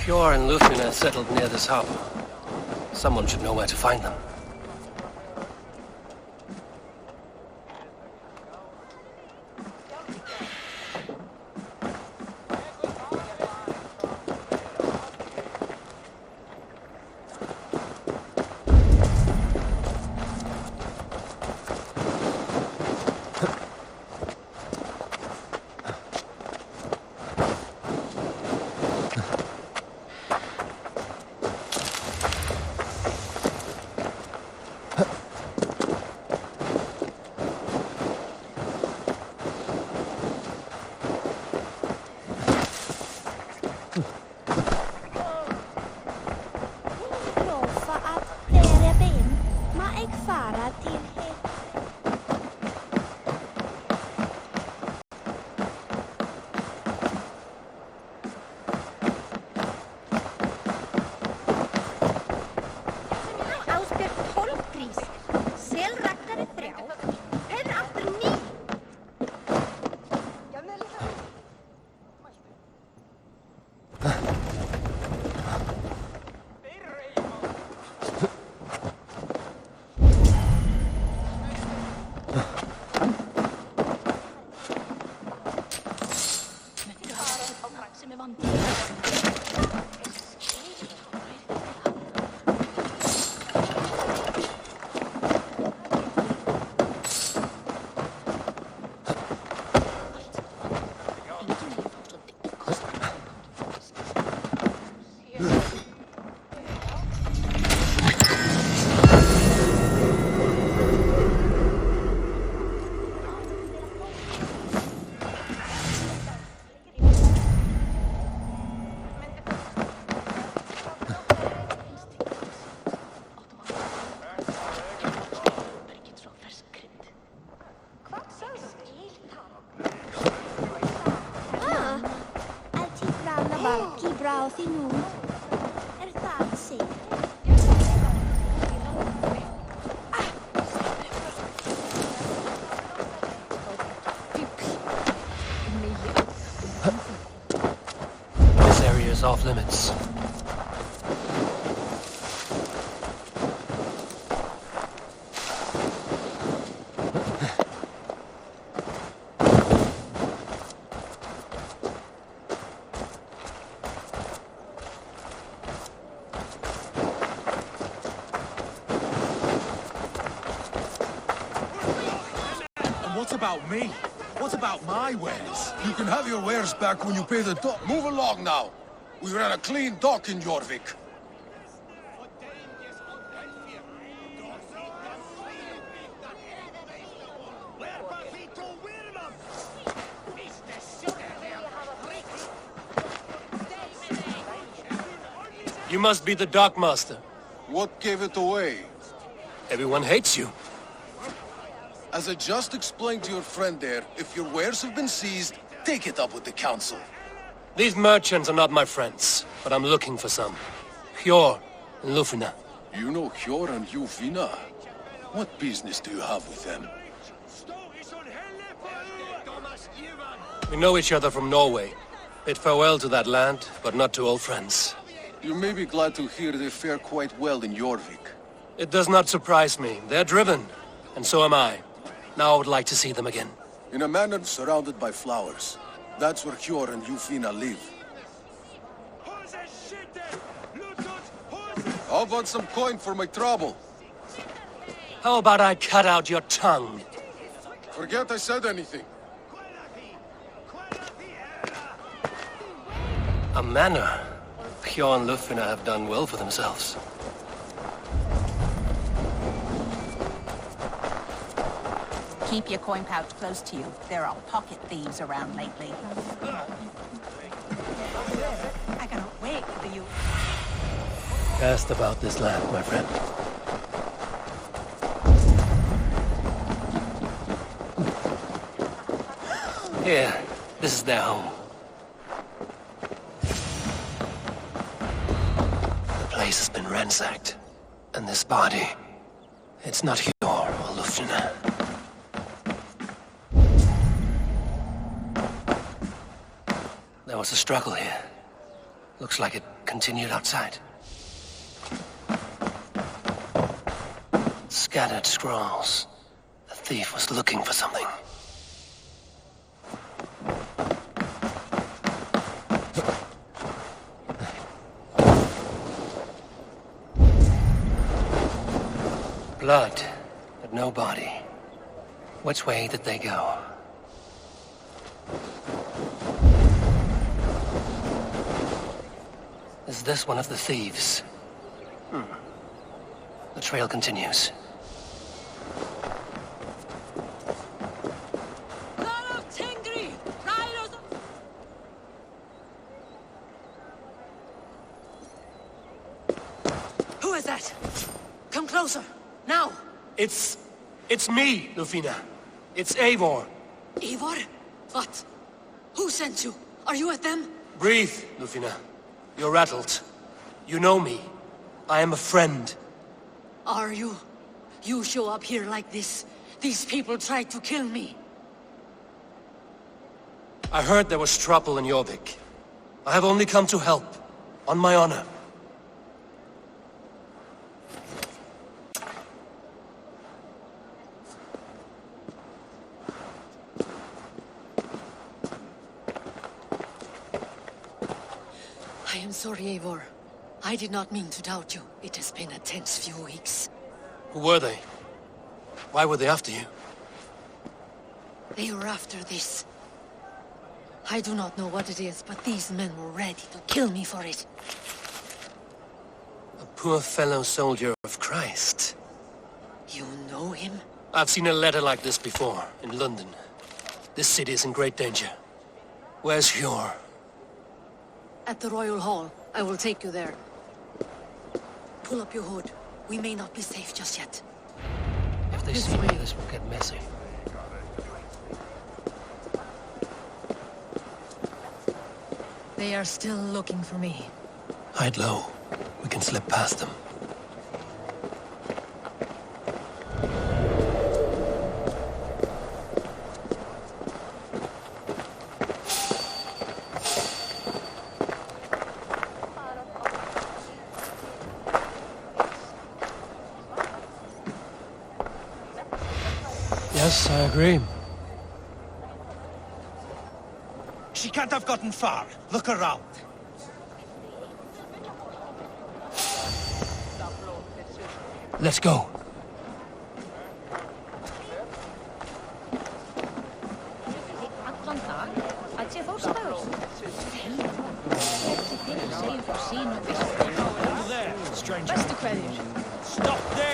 Kjor and Lufina settled near this harbor. Someone should know where to find them. This area is off limits. What about me? What about my wares? You can have your wares back when you pay the dock. Move along now. We ran a clean dock in Jorvik. You must be the dockmaster. What gave it away? Everyone hates you. As I just explained to your friend there, if your wares have been seized, take it up with the council. These merchants are not my friends, but I'm looking for some. Kjor and Lufina. You know Kjor and Lufina? What business do you have with them? We know each other from Norway. Bid farewell to that land, but not to old friends. You may be glad to hear they fare quite well in Jorvik. It does not surprise me. They're driven, and so am I. Now I would like to see them again. In a manor surrounded by flowers. That's where Kjor and Lufina live. How about some coin for my trouble? How about I cut out your tongue? Forget I said anything. A manor. Kjor and Lufina have done well for themselves. Keep your coin pouch close to you. There are pocket thieves around lately. I cannot wait for you. Cast about this land, my friend. Here, this is their home. The place has been ransacked. And this body, it's not Kjor or Lufina. There was a struggle here. Looks like it continued outside. Scattered scrolls. The thief was looking for something. Blood, but no body. Which way did they go? Is this one of the thieves? The trail continues. Who is that? Come closer, now! It's me, Lufina. It's Eivor. Eivor? What? Who sent you? Are you with them? Breathe, Lufina. You're rattled. You know me. I am a friend. Are you? You show up here like this. These people tried to kill me. I heard there was trouble in Jorvik. I have only come to help. On my honor. I am sorry, Eivor. I did not mean to doubt you. It has been a tense few weeks. Who were they? Why were they after you? They were after this. I do not know what it is, but these men were ready to kill me for it. A poor fellow soldier of Christ. You know him? I've seen a letter like this before, in London. This city is in great danger. Where's Hjor? At the Royal Hall. I will take you there. Pull up your hood. We may not be safe just yet. If they see me, this will get messy. They are still looking for me. Hide low. We can slip past them. Yes, I agree. She can't have gotten far. Look around. Let's go. There, stranger. Stop there!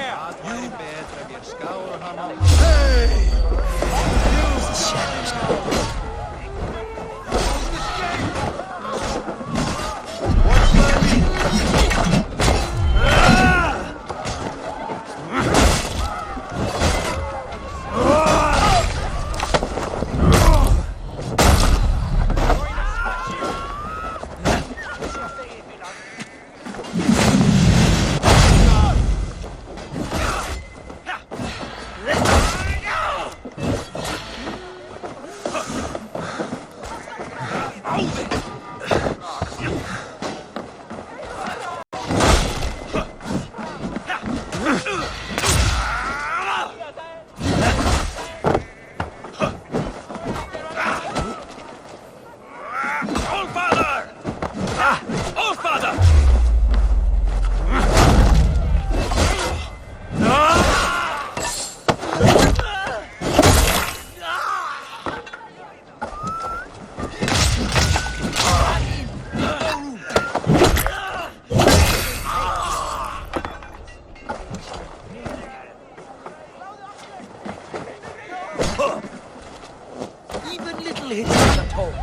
You... Even little hits at home.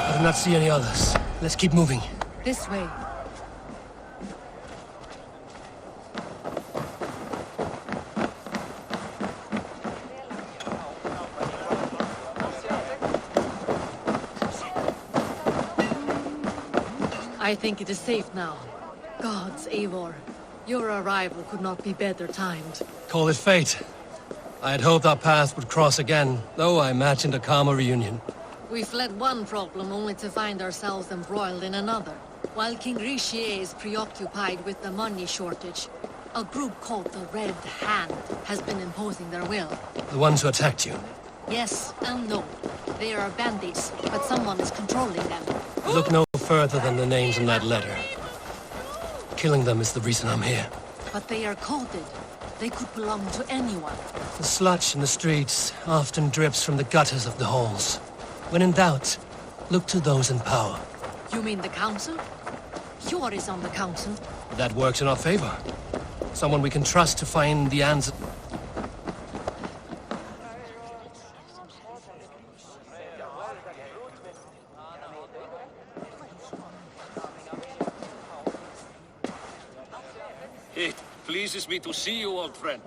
I do not see any others. Let's keep moving. This way. I think it is safe now. Gods, Eivor. Your arrival could not be better timed. Call it fate. I had hoped our paths would cross again, though I imagined a calmer reunion. We fled one problem only to find ourselves embroiled in another. While King Richier is preoccupied with the money shortage, a group called the Red Hand has been imposing their will. The ones who attacked you. Yes and no. They are bandits, but someone is controlling them. Look no further than the names in that letter. Killing them is the reason I'm here. But they are coded. They could belong to anyone. The sludge in the streets often drips from the gutters of the halls. When in doubt, look to those in power. You mean the council? Hjor is on the council. That works in our favor. Someone we can trust to find the answer. It pleases me to see you, old friend.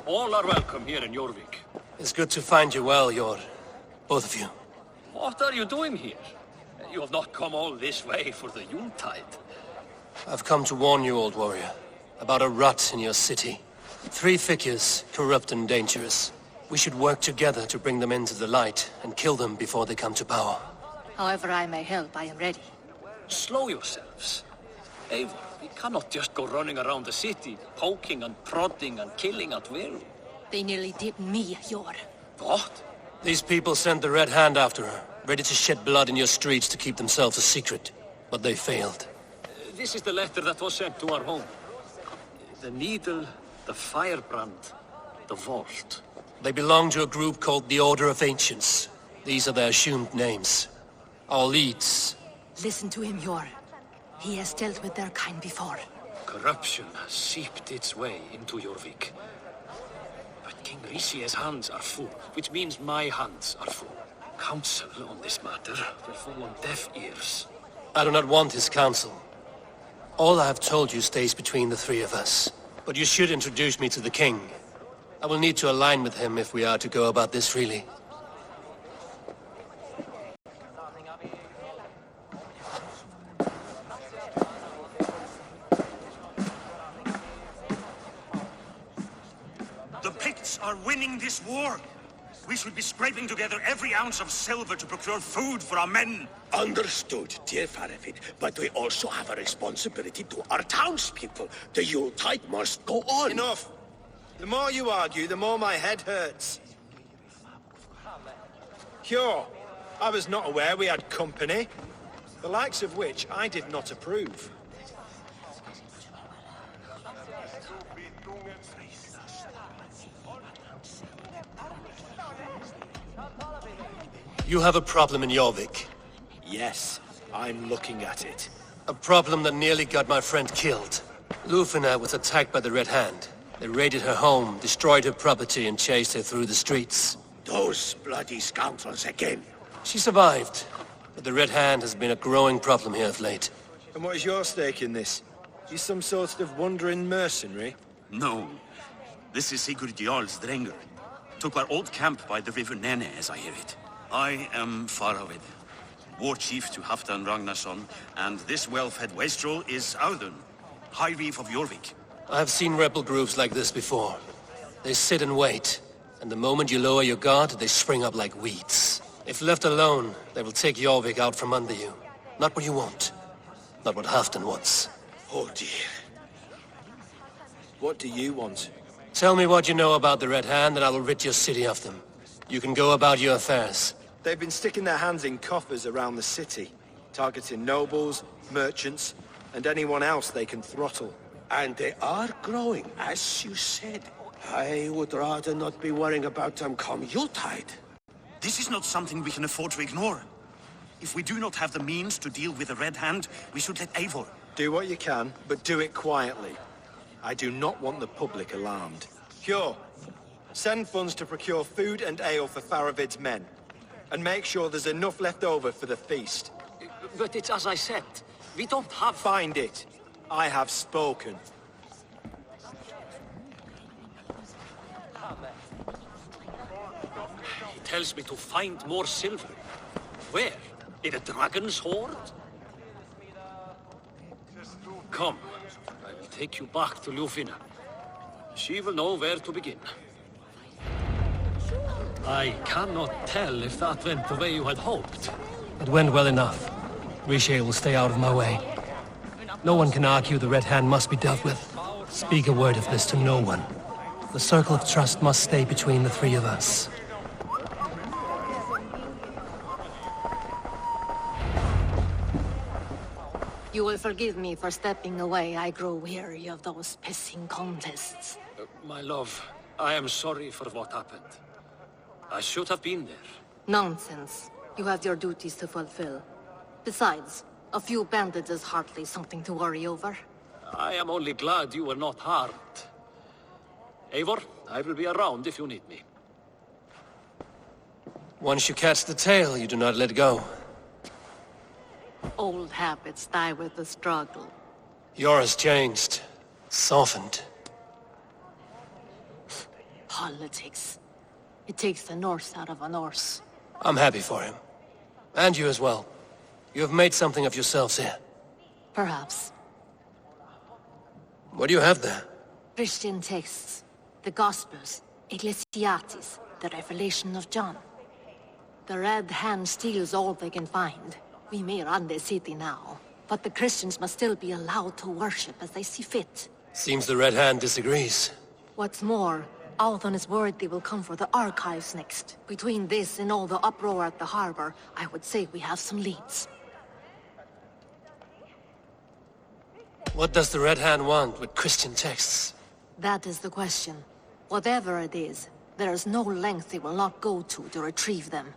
All are welcome here in Jorvik. It's good to find you well, Jor. Both of you. What are you doing here? You have not come all this way for the Yuletide. I've come to warn you, old warrior, about a rot in your city. 3 figures, corrupt and dangerous. We should work together to bring them into the light and kill them before they come to power. However I may help, I am ready. Slow yourselves. Eivor, we cannot just go running around the city, poking and prodding and killing at will. They nearly did me, Hjor. What? These people sent the Red Hand after her, ready to shed blood in your streets to keep themselves a secret. But they failed. This is the letter that was sent to our home. The needle, the firebrand, the vault. They belong to a group called the Order of Ancients. These are their assumed names. Our leads. Listen to him, Hjor. He has dealt with their kind before. Corruption has seeped its way into Jorvik. But King Richier's hands are full, which means my hands are full. Counsel on this matter will fall on deaf ears. I do not want his counsel. All I have told you stays between the 3 of us. But you should introduce me to the king. I will need to align with him if we are to go about this freely. The Picts are winning this war. We should be scraping together every ounce of silver to procure food for our men. Understood, dear Faravid, but we also have a responsibility to our townspeople. The Yuletide must go on. Enough! The more you argue, the more my head hurts. Hjor, I was not aware we had company, the likes of which I did not approve. You have a problem in Jorvik. Yes, I'm looking at it. A problem that nearly got my friend killed. Lufina was attacked by the Red Hand. They raided her home, destroyed her property, and chased her through the streets. Those bloody scoundrels again. She survived, but the Red Hand has been a growing problem here of late. And what is your stake in this? You some sort of wandering mercenary? No. This is Sigurd Jarl's Drenger. Took our old camp by the river Nene, as I hear it. I am Faravid, war chief to Halfdan Ragnarsson, and this Welfhead wastrel is Audun, High Reef of Jorvik. I have seen rebel groups like this before. They sit and wait, and the moment you lower your guard, they spring up like weeds. If left alone, they will take Jorvik out from under you. Not what you want. Not what Halfdan wants. Oh dear. What do you want? Tell me what you know about the Red Hand, and I will rid your city of them. You can go about your affairs. They've been sticking their hands in coffers around the city, targeting nobles, merchants, and anyone else they can throttle. And they are growing, as you said. I would rather not be worrying about them come Yuletide. This is not something we can afford to ignore. If we do not have the means to deal with the Red Hand, we should let Eivor. Do what you can, but do it quietly. I do not want the public alarmed. Hjor, send funds to procure food and ale for Faravid's men. And make sure there's enough left over for the feast. But it's as I said. We don't have... Find it. I have spoken. He tells me to find more silver. Where? In a dragon's hoard? Come, I will take you back to Lufina. She will know where to begin. I cannot tell if that went the way you had hoped. It went well enough. Riche will stay out of my way. No one can argue the Red Hand must be dealt with. Speak a word of this to no one. The circle of trust must stay between the three of us. You will forgive me for stepping away. I grow weary of those pissing contests. My love, I am sorry for what happened. I should have been there. Nonsense. You have your duties to fulfill. Besides, a few bandits is hardly something to worry over. I am only glad you were not harmed. Eivor, I will be around if you need me. Once you catch the tail, you do not let go. Old habits die with the struggle. Yours changed. Softened. Politics. It takes the Norse out of a Norse. I'm happy for him. And you as well. You have made something of yourselves here. Perhaps. What do you have there? Christian texts. The Gospels. Ecclesiastes. The Revelation of John. The Red Hand steals all they can find. We may run the city now, but the Christians must still be allowed to worship as they see fit. Seems the Red Hand disagrees. What's more, Althon is worried they will come for the archives next. Between this and all the uproar at the harbor, I would say we have some leads. What does the Red Hand want with Christian texts? That is the question. Whatever it is, there is no length they will not go to retrieve them.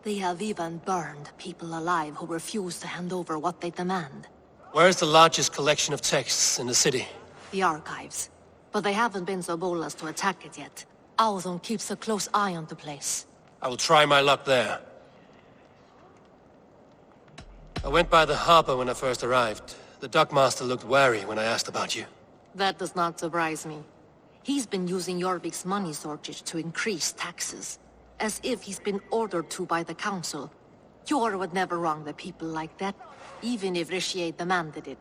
They have even burned people alive who refuse to hand over what they demand. Where's the largest collection of texts in the city? The archives. But they haven't been so bold as to attack it yet. Althon keeps a close eye on the place. I will try my luck there. I went by the harbor when I first arrived. The dockmaster looked wary when I asked about you. That does not surprise me. He's been using Jorvik's money shortage to increase taxes. As if he's been ordered to by the council. Jor would never wrong the people like that, even if Riche demanded it.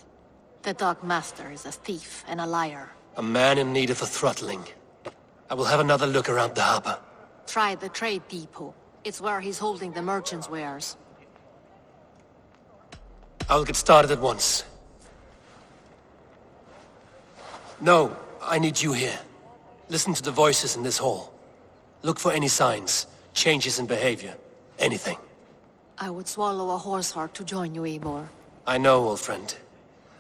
The dockmaster is a thief and a liar. A man in need of a throttling. I will have another look around the harbor. Try the trade depot. It's where he's holding the merchants' wares. I'll get started at once. No, I need you here. Listen to the voices in this hall. Look for any signs, changes in behavior, anything. I would swallow a horse heart to join you, Eivor. I know, old friend.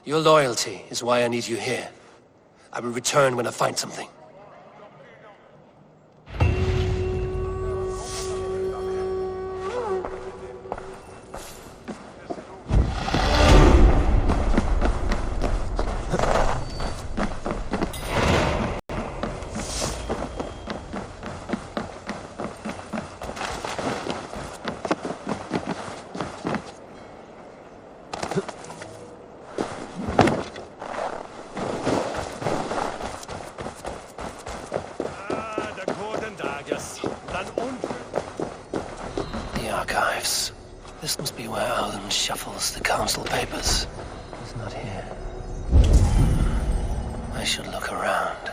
Your loyalty is why I need you here. I will return when I find something. This must be where Alan shuffles the council papers. He's not here. I should look around.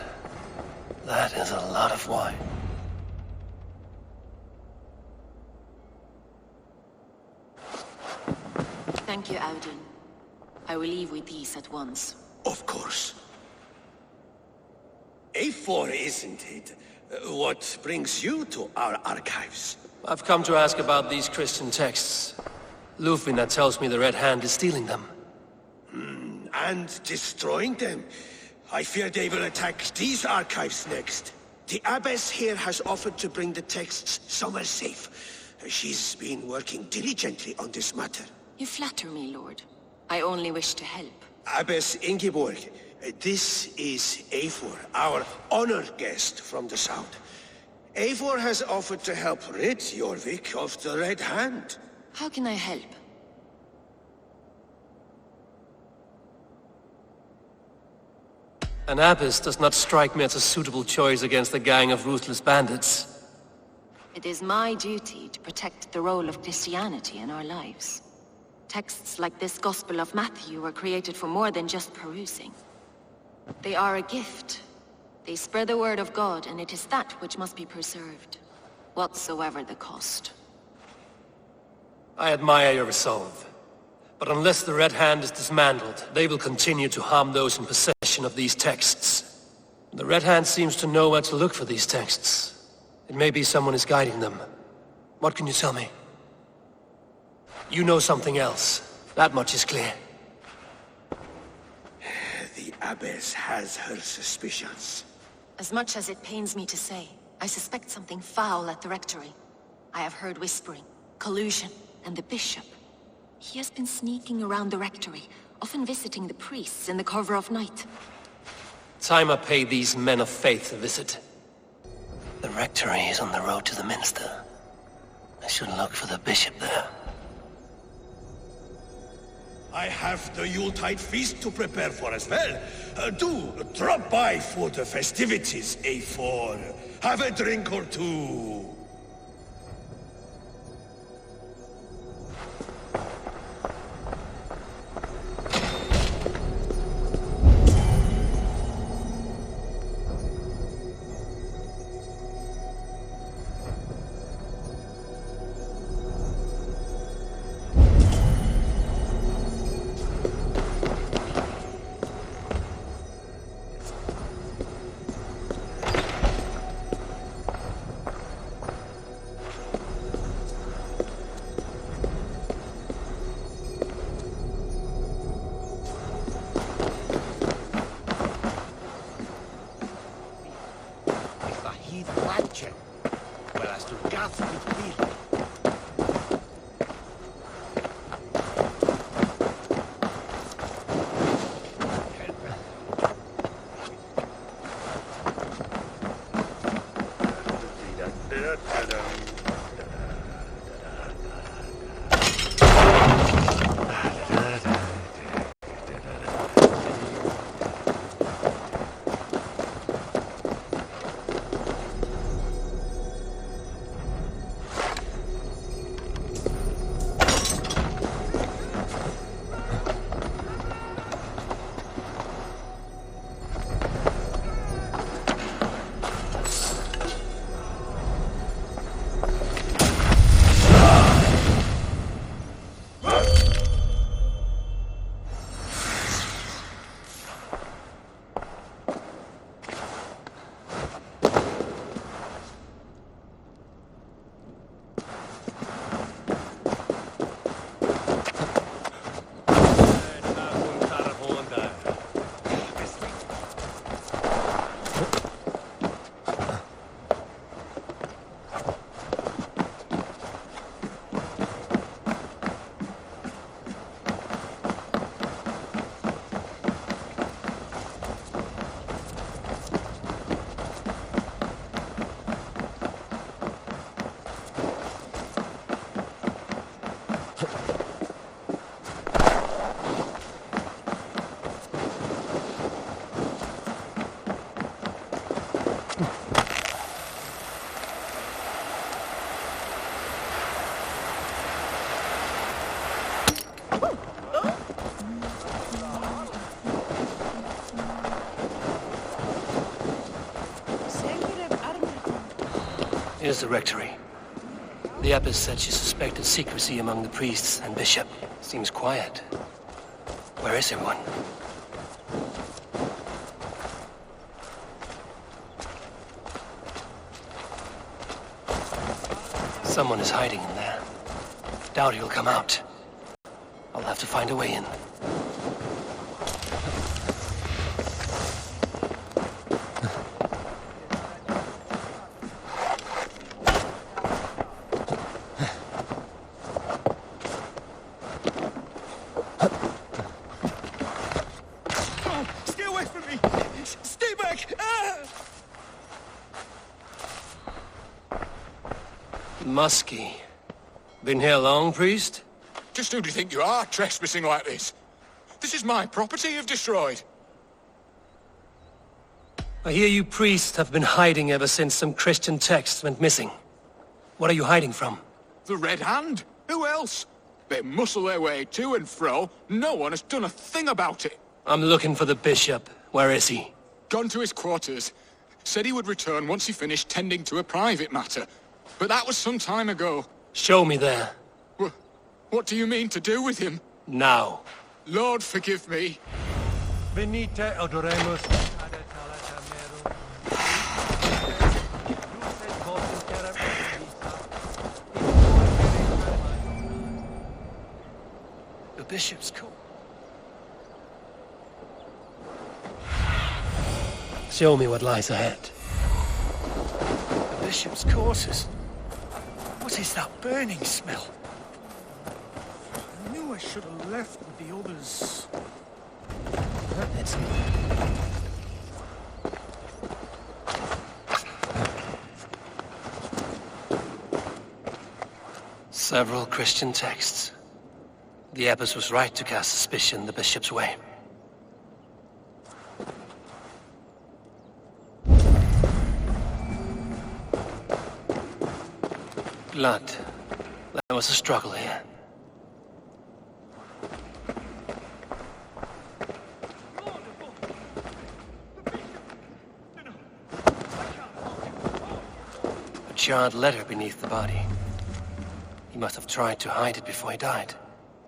That is a lot of wine. Thank you, Audun. I will leave with these at once. Of course. A4, isn't it? What brings you to our archives? I've come to ask about these Christian texts. Lufina tells me the Red Hand is stealing them. And destroying them. I fear they will attack these archives next. The abbess here has offered to bring the texts somewhere safe. She's been working diligently on this matter. You flatter me, Lord. I only wish to help. Abbess Ingeborg, this is Eivor, our honored guest from the south. Eivor has offered to help rid Jorvik of the Red Hand. How can I help? An abbess does not strike me as a suitable choice against a gang of ruthless bandits. It is my duty to protect the role of Christianity in our lives. Texts like this Gospel of Matthew were created for more than just perusing. They are a gift. They spread the word of God, and it is that which must be preserved, whatsoever the cost. I admire your resolve. But unless the Red Hand is dismantled, they will continue to harm those in possession of these texts. The Red Hand seems to know where to look for these texts. It may be someone is guiding them. What can you tell me? You know something else. That much is clear. The Abbess has her suspicions. As much as it pains me to say, I suspect something foul at the Rectory. I have heard whispering, collusion, and the Bishop. He has been sneaking around the Rectory, often visiting the priests in the cover of night. Time I pay these men of faith a visit. The Rectory is on the road to the Minster. I should look for the Bishop there. I have the Yuletide feast to prepare for as well. Do drop by for the festivities, A4. Have a drink or two. Here's the Rectory. The Abbess said she suspected secrecy among the priests and Bishop. Seems quiet. Where is everyone? Someone is hiding in there. Doubt he'll come out. I'll have to find a way in. Muskie. Been here long, priest? Just who do you think you are, trespassing like this? This is my property you've destroyed. I hear you priests have been hiding ever since some Christian texts went missing. What are you hiding from? The Red Hand? Who else? They muscle their way to and fro. No one has done a thing about it. I'm looking for the bishop. Where is he? Gone to his quarters. Said he would return once he finished tending to a private matter. But that was some time ago. Show me there. What do you mean to do with him? Now. Lord, forgive me. Venite adoremus ad The bishop's cool. Show me what lies ahead. The bishop's quarters. What is that burning smell? I knew I should have left with the others. It's... Several Christian texts. The abbess was right to cast suspicion the bishop's way. Blood. There was a struggle here. A charred letter beneath the body. He must have tried to hide it before he died.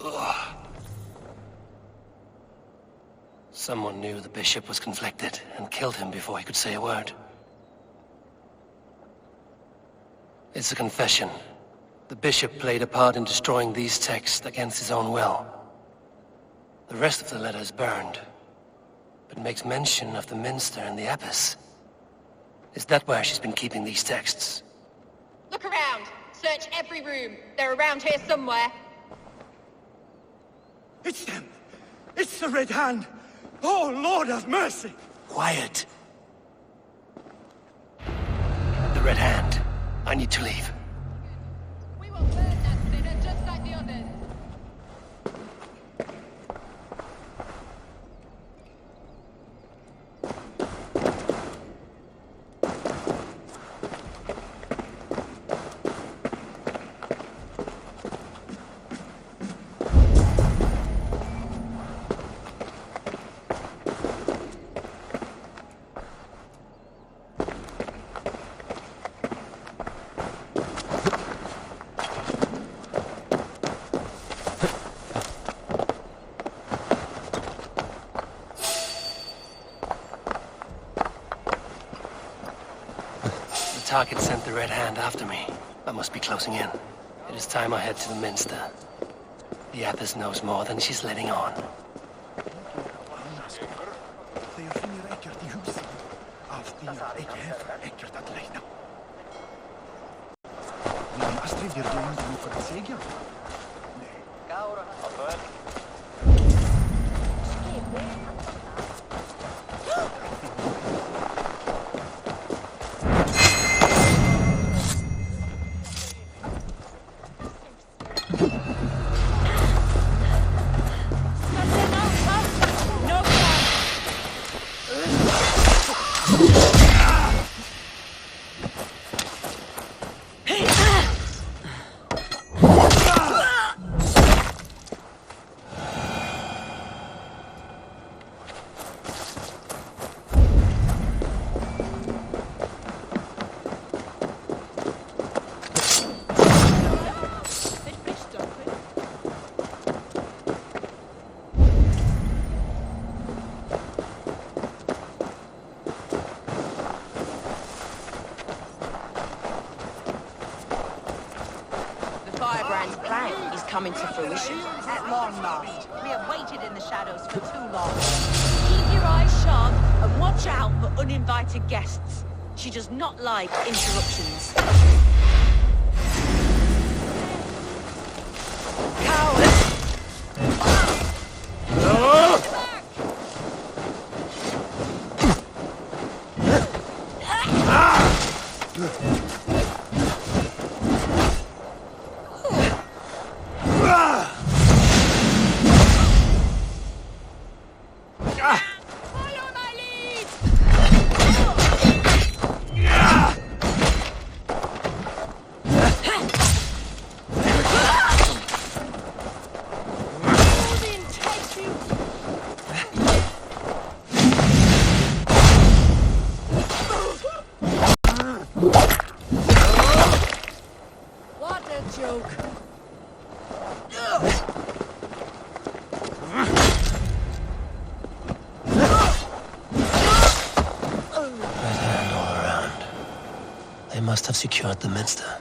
Ugh. Someone knew the bishop was conflicted and killed him before he could say a word. It's a confession. The bishop played a part in destroying these texts against his own will. The rest of the letter is burned, but makes mention of the minster and the abbess. Is that where she's been keeping these texts? Look around. Search every room. They're around here somewhere. It's them! It's the Red Hand! Oh, Lord have mercy! Quiet. The Red Hand. I need to leave. We will burn that sinner just like the others. The target sent the Red Hand after me. I must be closing in. It is time I head to the minster. The abbess knows more than she's letting on. Coming to fruition. At long last. We have waited in the shadows for too long. Keep your eyes sharp and watch out for uninvited guests. She does not like interruptions. Follow my lead! must have secured the minster.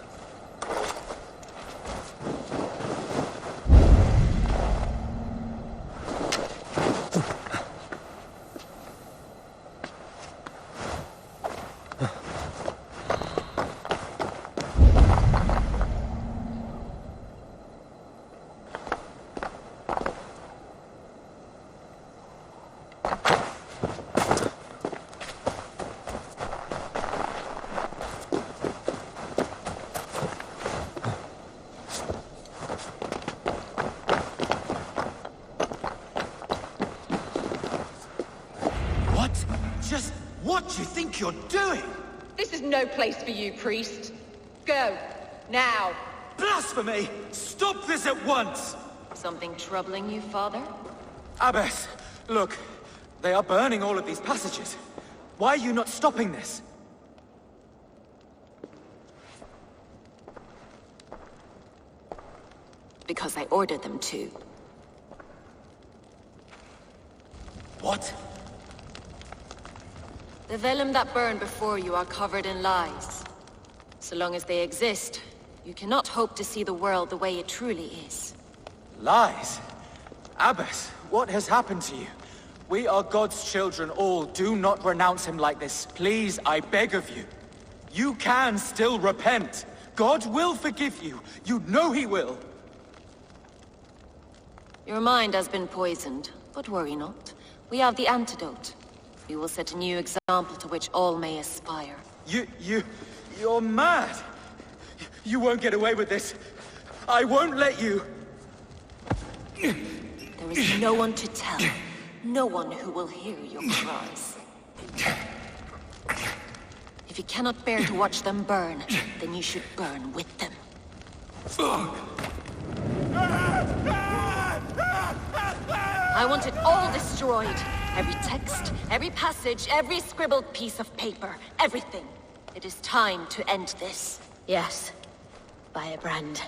Just what do you think you're doing? This is no place for you, priest. Go. Now. Blasphemy! Stop this at once! Something troubling you, Father? Abbess, look. They are burning all of these passages. Why are you not stopping this? Because I ordered them to. What? The vellum that burn before you are covered in lies. So long as they exist, you cannot hope to see the world the way it truly is. Lies? Abbess, what has happened to you? We are God's children all. Do not renounce him like this. Please, I beg of you. You can still repent. God will forgive you. You know he will. Your mind has been poisoned, but worry not. We have the antidote. We will set a new example to which all may aspire. You're mad! You won't get away with this. I won't let you! There is no one to tell. No one who will hear your cries. If you cannot bear to watch them burn, then you should burn with them. I want it all destroyed. Every text, every passage, every scribbled piece of paper, everything. It is time to end this. Yes. Firebrand.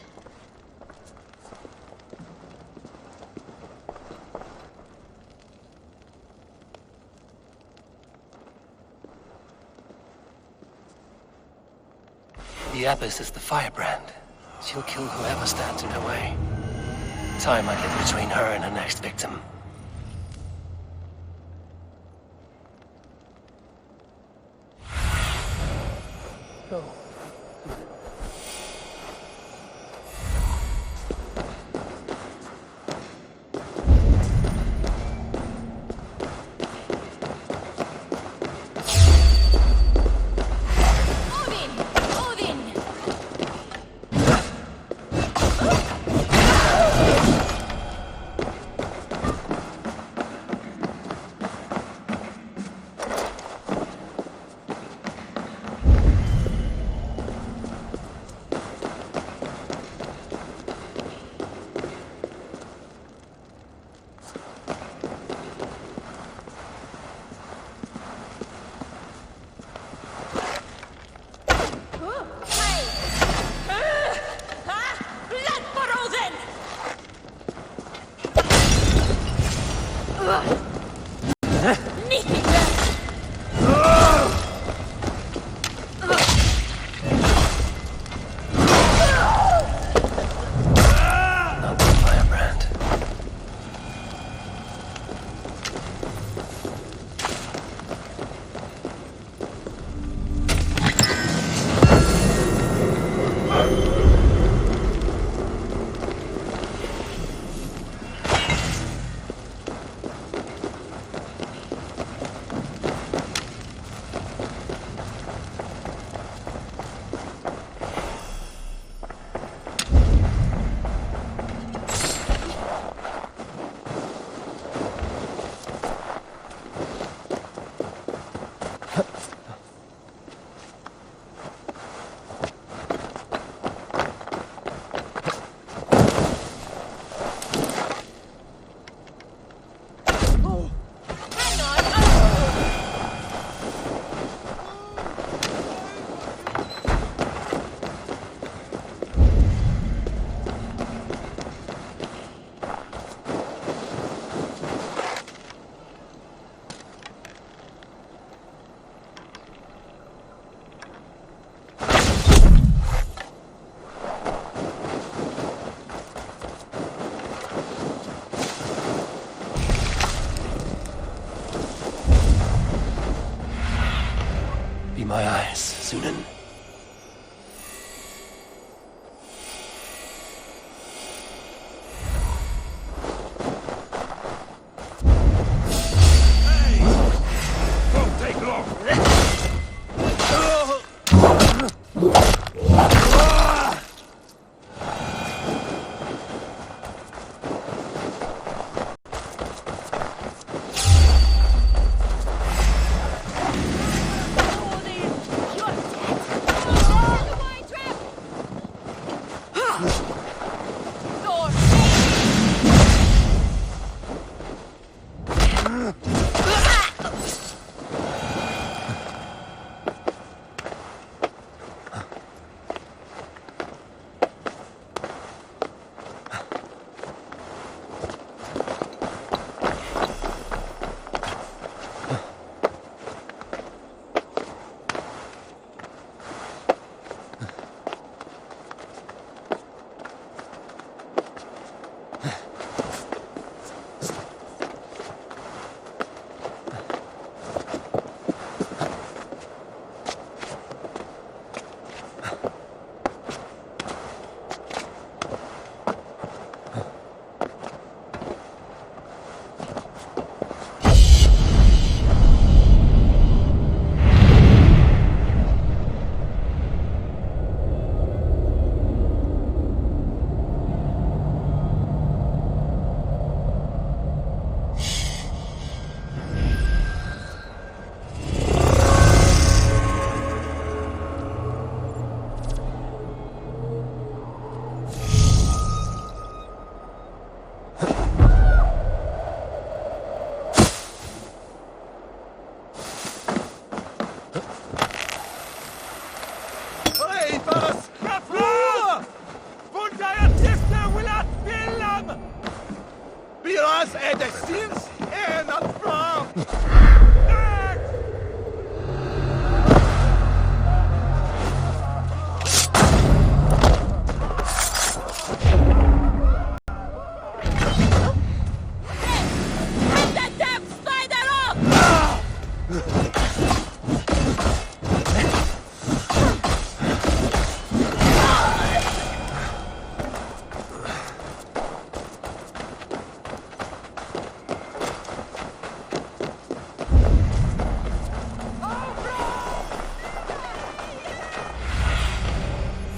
The Abbess is the firebrand. She'll kill whoever stands in her way. Time might get between her and her next victim. No. my eyes, Sunan.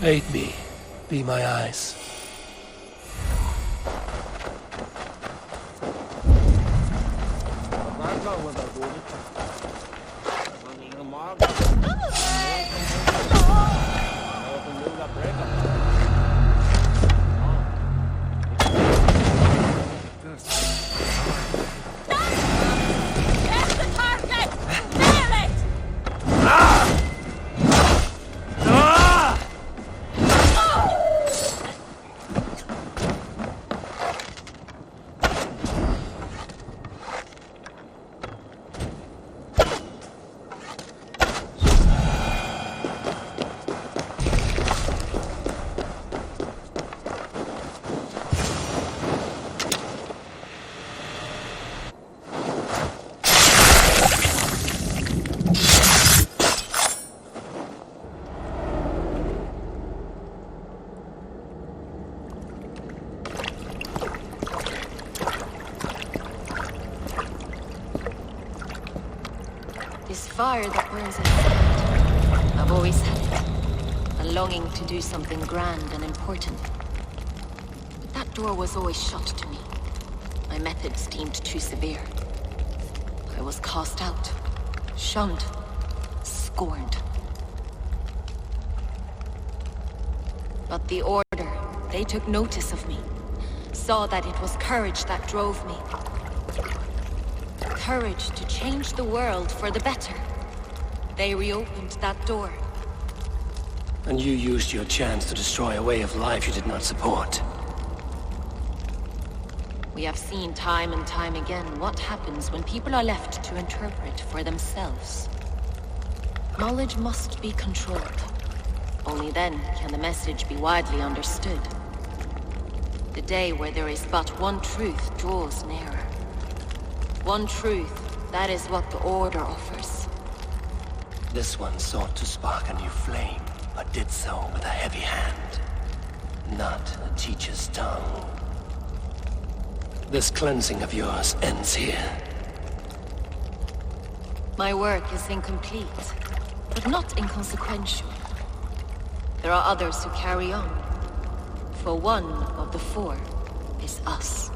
Aid me. Be my eyes. This fire that burns inside. I've always had it. A longing to do something grand and important. But that door was always shut to me. My methods deemed too severe. I was cast out, shunned, scorned. But the Order, they took notice of me. Saw that it was courage that drove me. Courage to change the world for the better. They reopened that door. And you used your chance to destroy a way of life you did not support. We have seen time and time again what happens when people are left to interpret for themselves. Knowledge must be controlled. Only then can the message be widely understood. The day where there is but one truth draws nearer. One truth, that is what the Order offers. This one sought to spark a new flame, but did so with a heavy hand, not a teacher's tongue. This cleansing of yours ends here. My work is incomplete, but not inconsequential. There are others who carry on. For one of the four is us.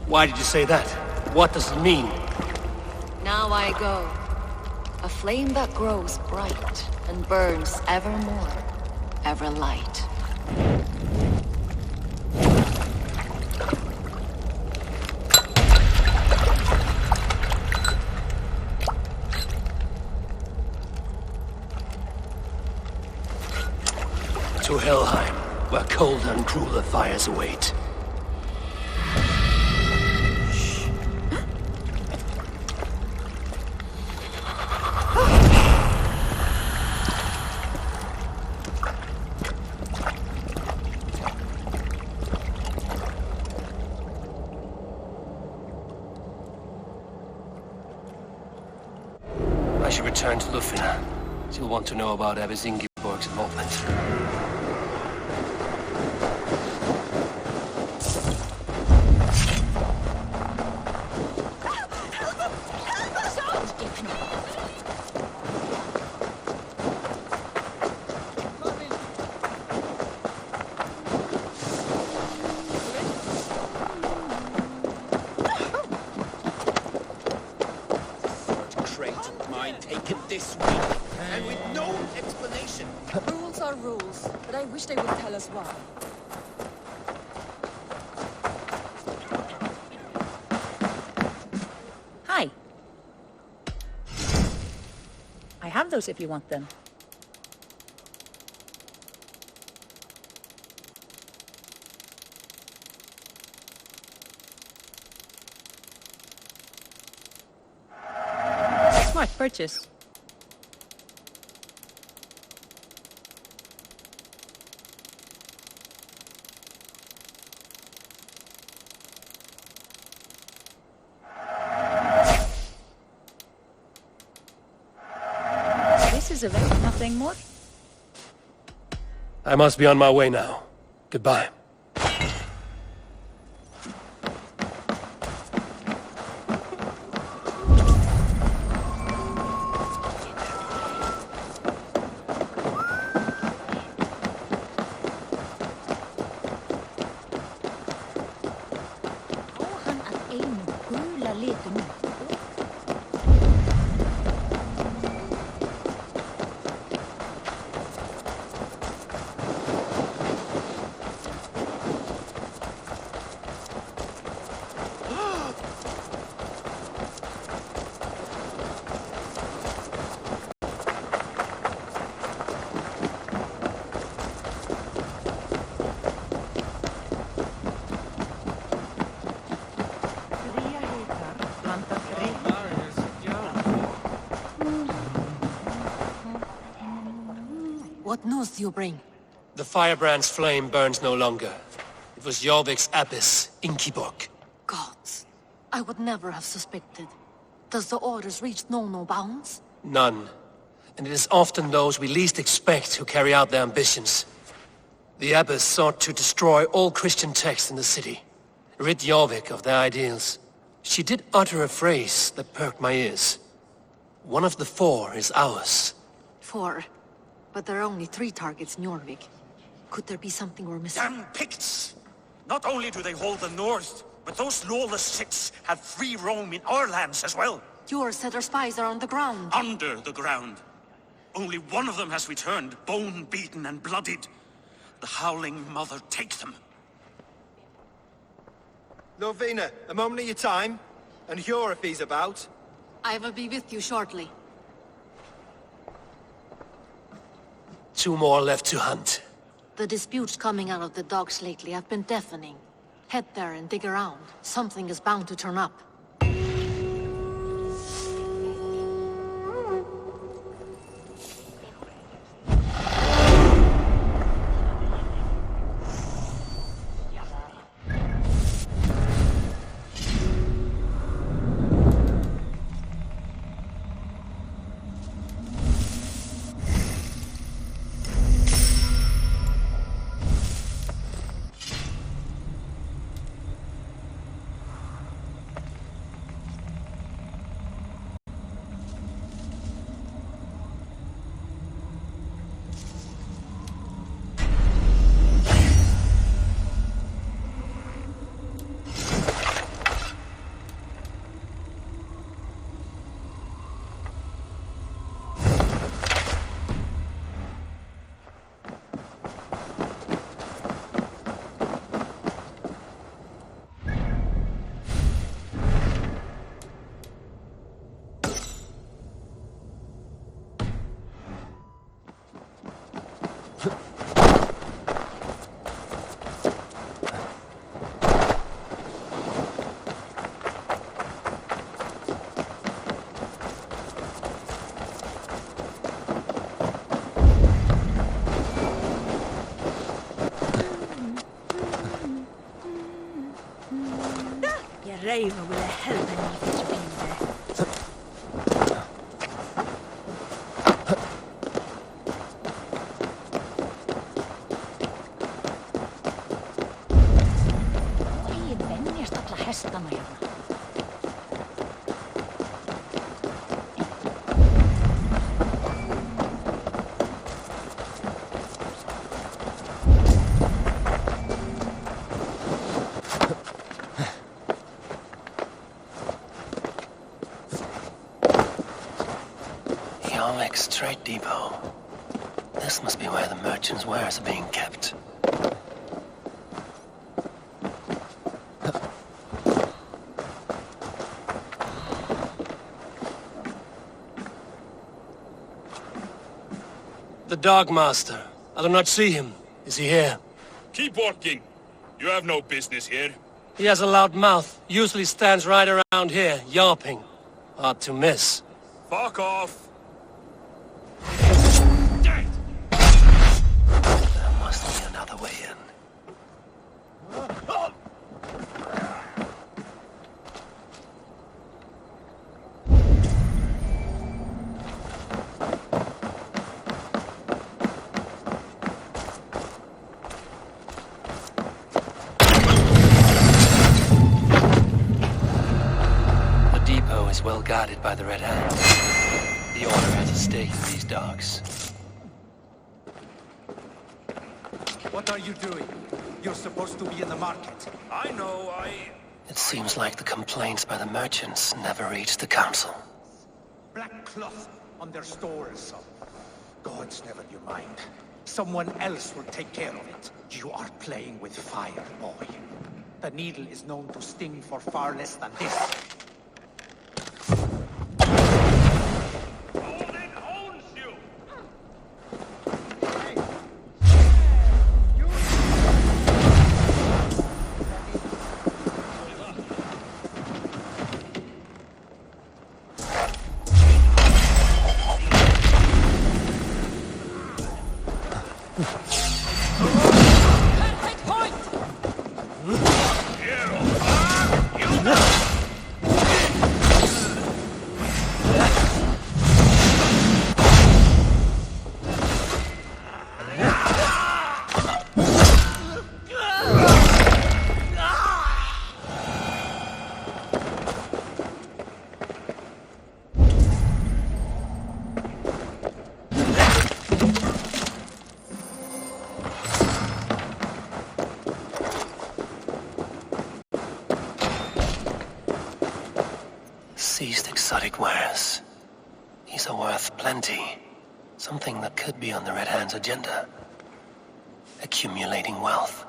Why did you say that? What does it mean? Now I go. A flame that grows bright and burns ever more, ever light. To Helheim, where colder and crueler fires await. I should return to Lufina. She'll want to know about Abbess Ingeborg's involvement. This week, and with no explanation. Rules are rules, but I wish they would tell us why. Hi. I have those if you want them. Smart purchase. Nothing more? I must be on my way now. Goodbye. What news do you bring? The firebrand's flame burns no longer. It was Jorvik's abbess, Ingeborg. Gods, I would never have suspected. Does the orders reach no bounds? None. And it is often those we least expect who carry out their ambitions. The abbess sought to destroy all Christian texts in the city, rid Jorvik of their ideals. She did utter a phrase that perked my ears. One of the four is ours. 4. But there are only 3 targets in Jorvik. Could there be something we're missing? Damn Picts! Not only do they hold the north, but those lawless Siths have free roam in our lands as well. Yours said their spies are on the ground. Under the ground. Only one of them has returned, bone-beaten and bloodied. The Howling Mother take them. Lovina, a moment of your time. And Hjor if he's about. I will be with you shortly. 2 more left to hunt. The disputes coming out of the docks lately have been deafening. Head there and dig around. Something is bound to turn up. Raver will help me to be there. Ei vennestä hästänä järna. Trade depot. This must be where the merchants' wares are being kept. The Dog Master. I do not see him. Is he here? Keep walking. You have no business here. He has a loud mouth. Usually stands right around here, yawping. Hard to miss. Fuck off. There must be another way in. The depot is well guarded by the Red Hand. The Order has a stake in these dogs. What are you doing? You're supposed to be in the market. I know, It seems like the complaints by the merchants never reached the council. Black cloth on their stores. Gods never knew mind. Someone else will take care of it. You are playing with fire, boy. The needle is known to sting for far less than this. Seized exotic wares. These are worth plenty. Something that could be on the Red Hand's agenda. Accumulating wealth.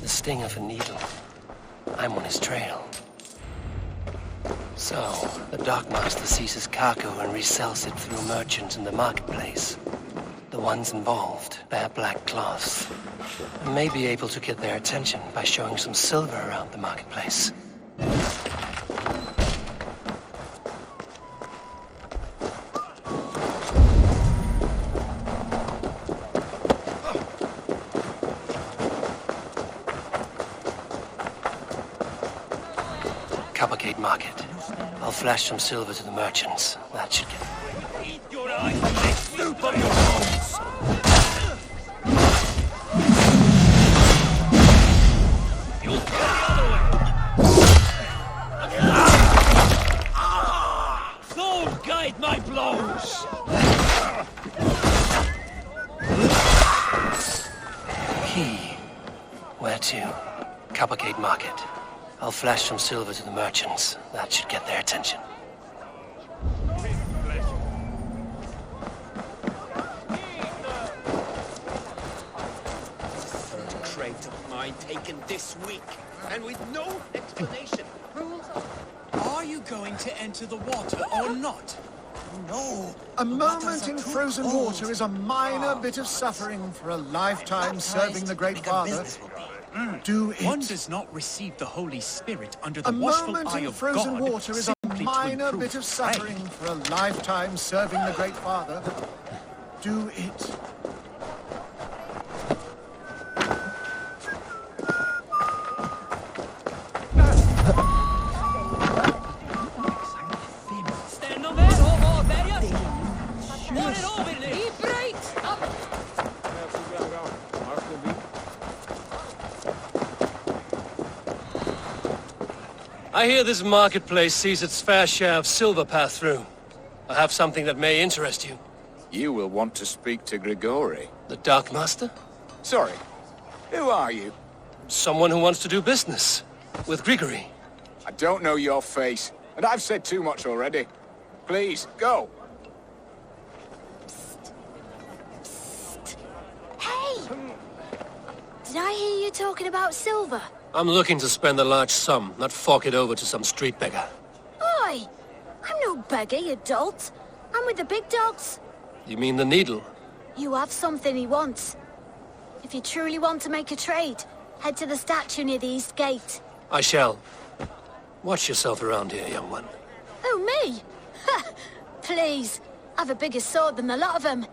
The sting of a needle. I'm on his trail. So, the Dockmaster seizes cargo and resells it through merchants in the marketplace. The ones involved wear black cloths. I may be able to get their attention by showing some silver around the marketplace. Coppergate Market. I'll flash some silver to the merchants. That should get... Eat your eyes and make soup of your bones! You'll go the other way! Soul guide my blows! Key. Where to? Coppergate Market. I'll flash some silver to the merchants. That should get their attention. Crate of mine taken this week, and with no explanation. Are you going to enter the water or not? No. A moment in frozen water is a minor bit of suffering for a lifetime serving the Great Father. Do it. One does not receive the Holy Spirit under the watchful eye of God. A moment in frozen water is a minor bit of suffering for a lifetime serving the Great Father. Do it. I hear this marketplace sees its fair share of silver pass through. I have something that may interest you. You will want to speak to Grigori. The Dark Master? Sorry. Who are you? Someone who wants to do business. With Grigori. I don't know your face, and I've said too much already. Please, go. Hey! Did I hear you talking about silver? I'm looking to spend a large sum, not fork it over to some street beggar. Oi! I'm no beggar, you dolt. I'm with the big dogs. You mean the needle? You have something he wants. If you truly want to make a trade, head to the statue near the east gate. I shall. Watch yourself around here, young one. Oh, me? Ha! Please. I've a bigger sword than the lot of them.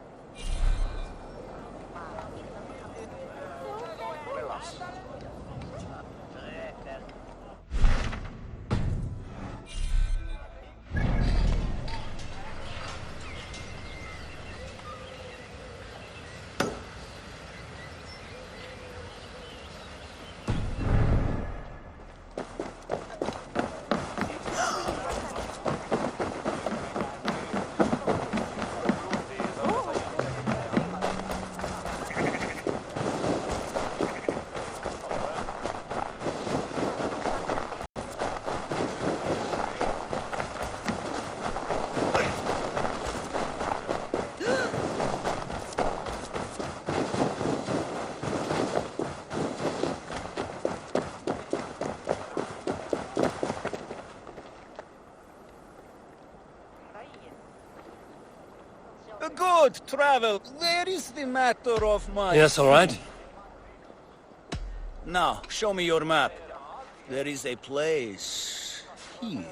Good travel. Where is the matter of my... Yes, all right. Now, show me your map. There is a place here.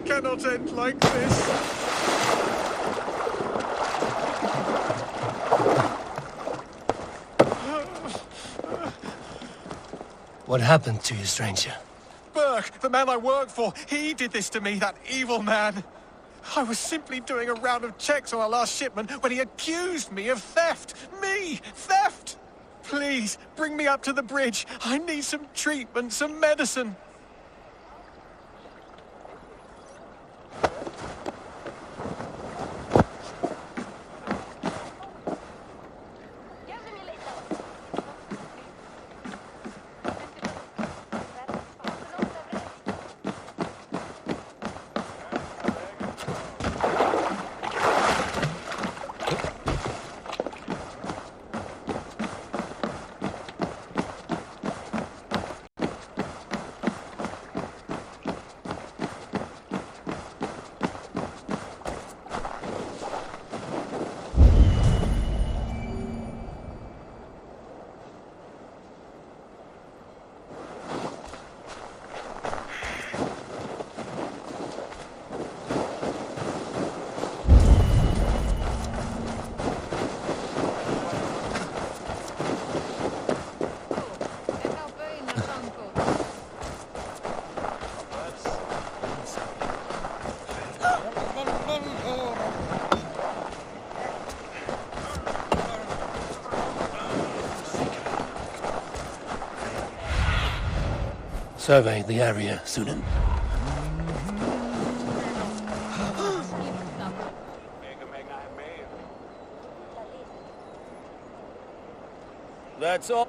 Cannot end like this. What happened to you, stranger? Burke, the man I work for, he did this to me, that evil man. I was simply doing a round of checks on our last shipment when he accused me of theft. Me! Theft! Please, bring me up to the bridge. I need some treatment, some medicine. Survey the area, Sunan. That's all.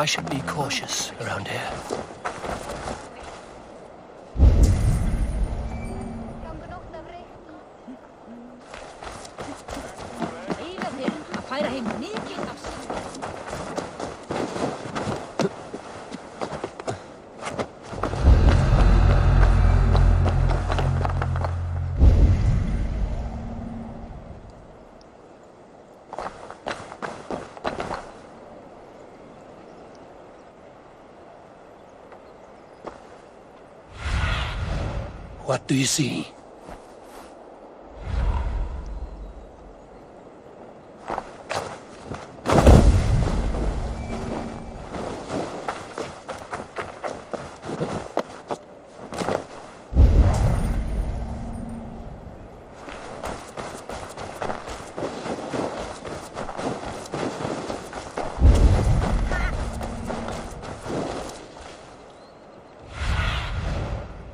I should be cautious around here. What do you see?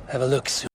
Have a look, Sunan.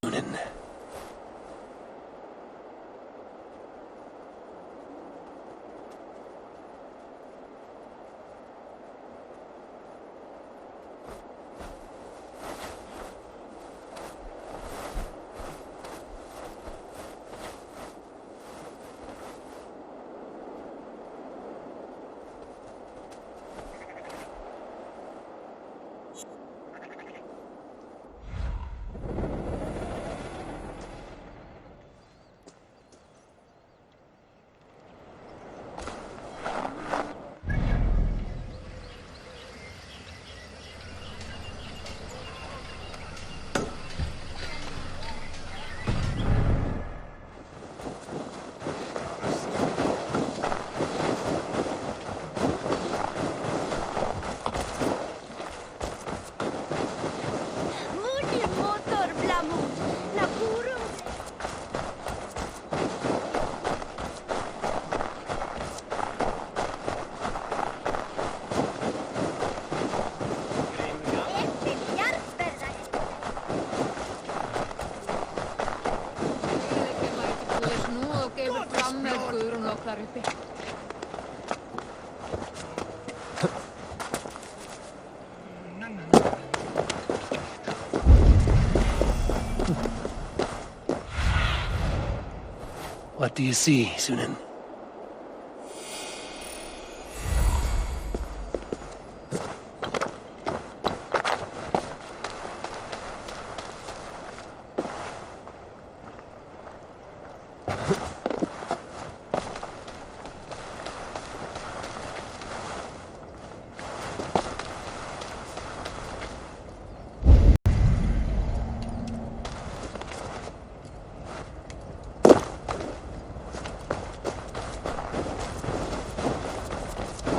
What do you see, Sunan?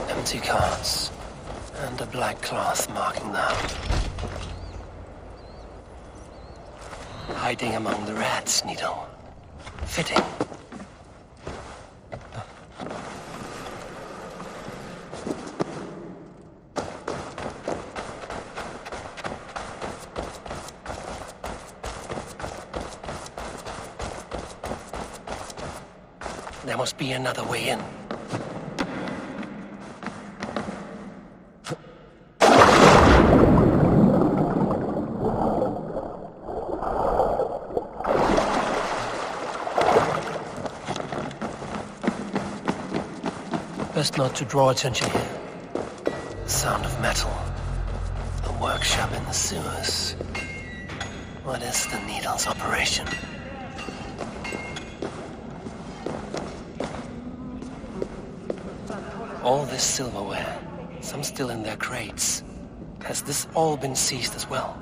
Empty carts, and a black cloth marking them. Hiding among the rat's needle. Fitting. There must be another way in. Best not to draw attention here. The sound of metal. A workshop in the sewers. What is the needle's operation? All this silverware, some still in their crates. Has this all been seized as well?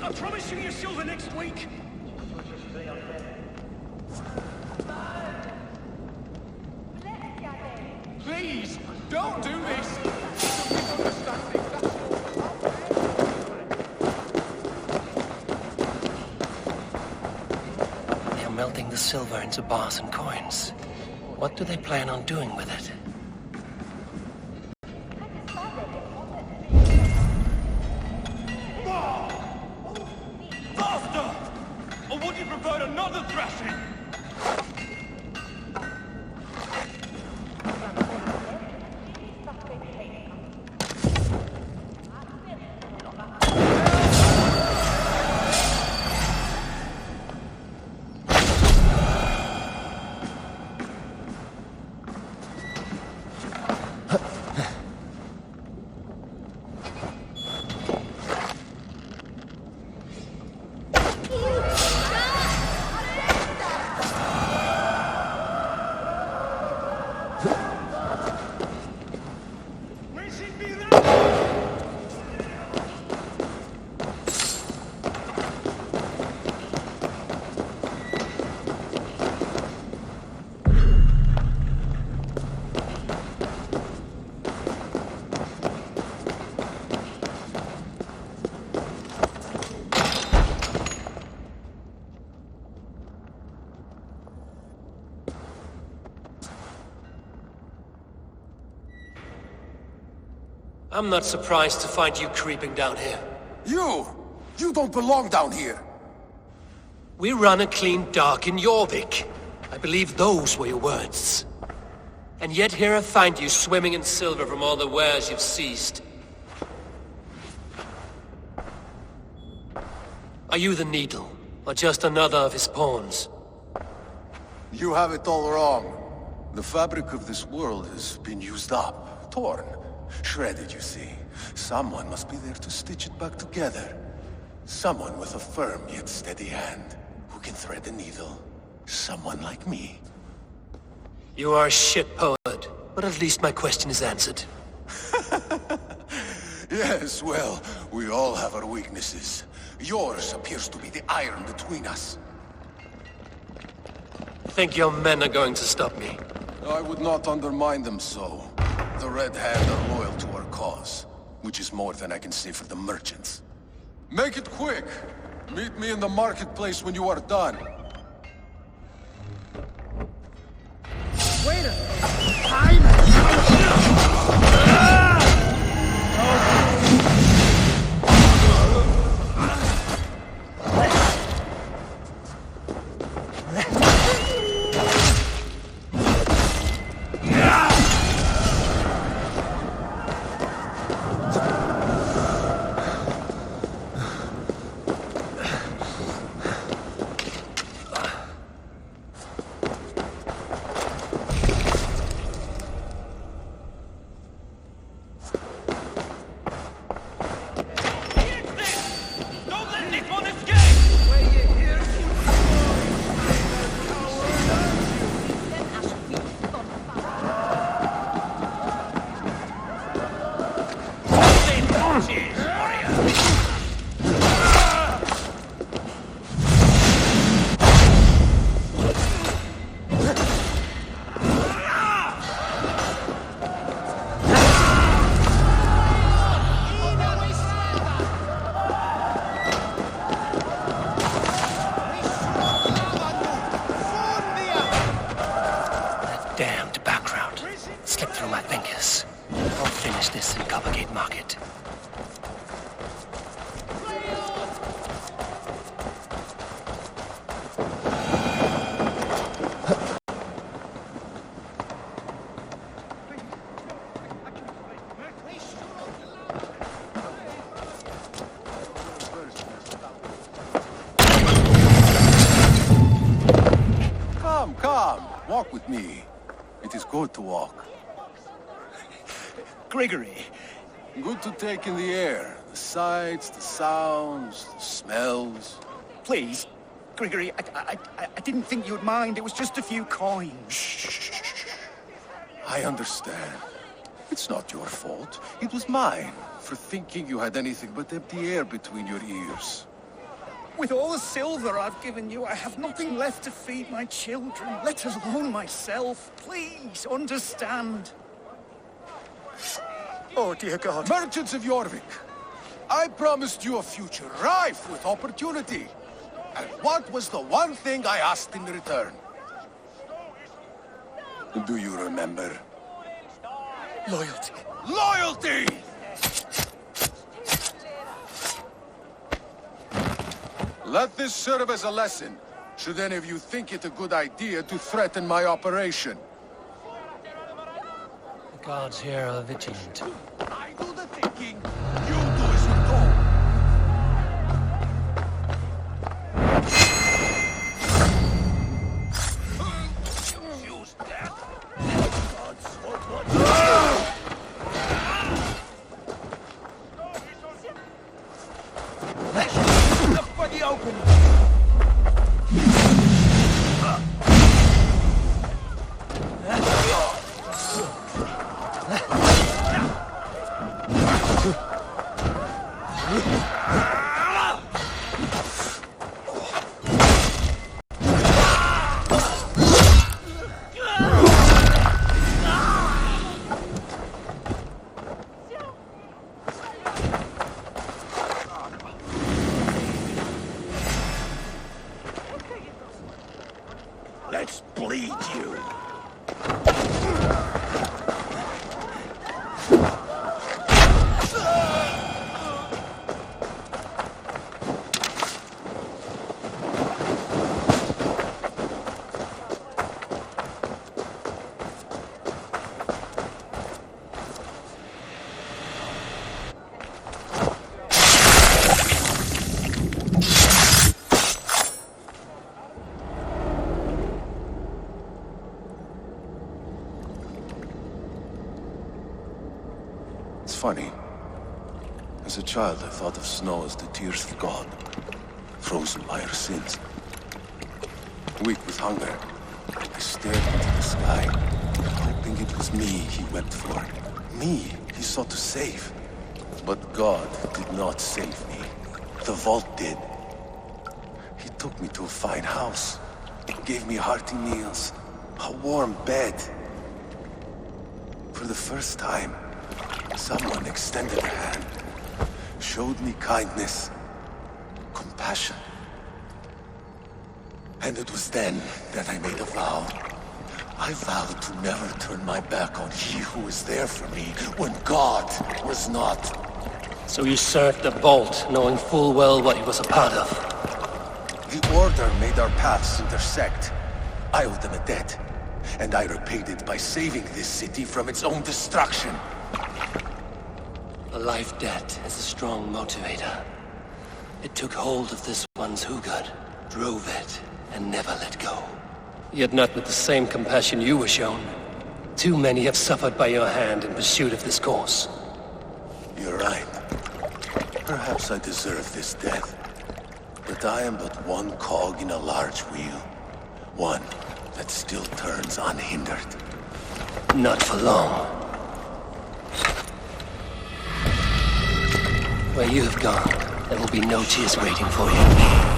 I'll promise you your silver next week. Please, don't do this. They're melting the silver into bars and coins. What do they plan on doing with it? I'm not surprised to find you creeping down here. You! You don't belong down here! We run a clean dock in Jorvik. I believe those were your words. And yet here I find you swimming in silver from all the wares you've seized. Are you the Needle, or just another of his pawns? You have it all wrong. The fabric of this world has been used up, torn, shredded, you see. Someone must be there to stitch it back together. Someone with a firm yet steady hand, who can thread the needle. Someone like me. You are a shit poet, but at least my question is answered. Yes, well, we all have our weaknesses. Yours appears to be the iron between us. Think your men are going to stop me? I would not undermine them so. The Red Hand are loyal to our cause, which is more than I can say for the merchants. Make it quick! Meet me in the marketplace when you are done. Wait a minute! Damned background. Slipped through my fingers. I'll finish this in Coppergate Market. Come, walk with me. It is good to walk. Grigory. Good to take in the air. The sights, the sounds, the smells. Please, Grigory, I didn't think you'd mind. It was just a few coins. Shh. I understand. It's not your fault. It was mine, for thinking you had anything but empty air between your ears. With all the silver I've given you, I have nothing left to feed my children, let alone myself. Please, understand. Oh, dear God. Merchants of Jorvik, I promised you a future rife with opportunity. And what was the one thing I asked in return? Do you remember? Loyalty. Loyalty! Let this serve as a lesson, should any of you think it a good idea to threaten my operation. The guards here are vigilant. I do the thinking, you do as you're told. Use that. Look for the open. Let's bleed you. child, I thought of snow as the tears of God, frozen by our sins. Weak with hunger, I stared into the sky, hoping it was me he wept for. Me he sought to save. But God did not save me. The vault did. He took me to a fine house, gave me hearty meals, a warm bed. For the first time, someone extended a hand, showed me kindness, compassion. And it was then that I made a vow. I vowed to never turn my back on he who was there for me when God was not. So you served the Vault, knowing full well what he was a part of. The Order made our paths intersect. I owed them a debt, and I repaid it by saving this city from its own destruction. A life debt is a strong motivator. It took hold of this one's Hugad, drove it, and never let go. Yet not with the same compassion you were shown. Too many have suffered by your hand in pursuit of this cause. You're right. Perhaps I deserve this death. But I am but one cog in a large wheel. One that still turns unhindered. Not for long. Where you have gone, there will be no tears waiting for you.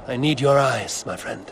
I need your eyes, my friend.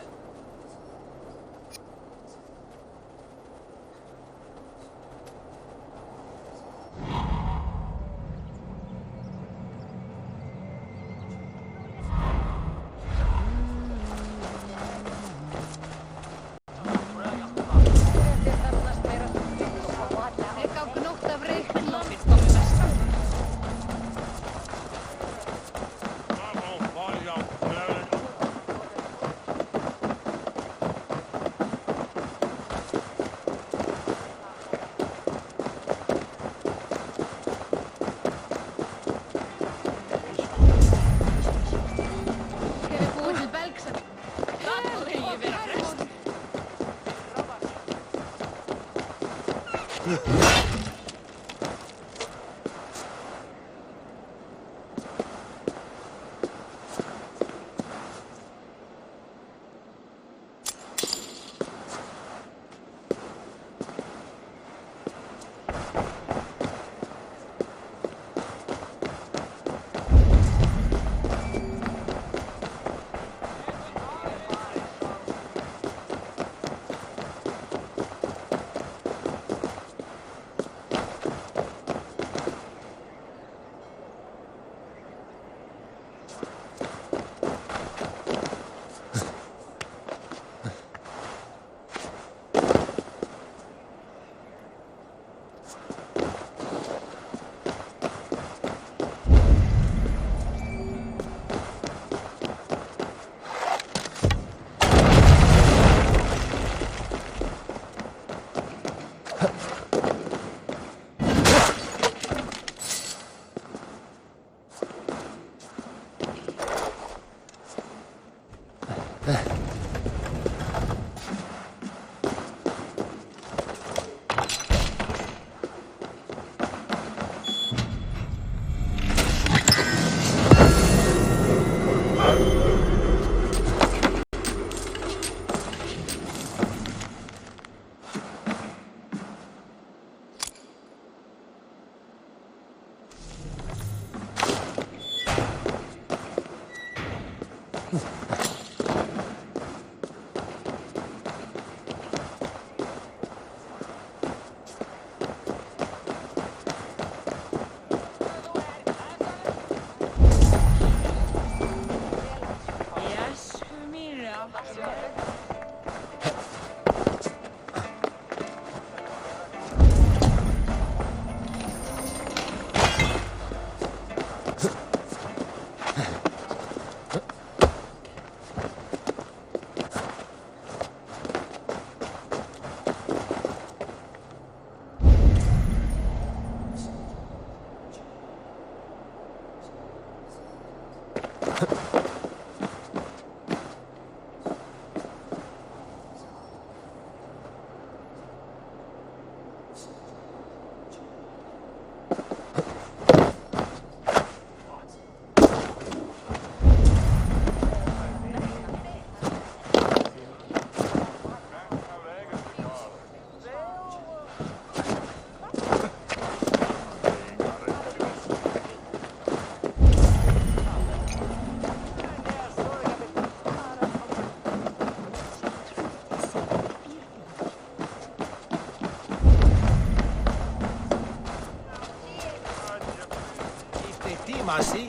Masi,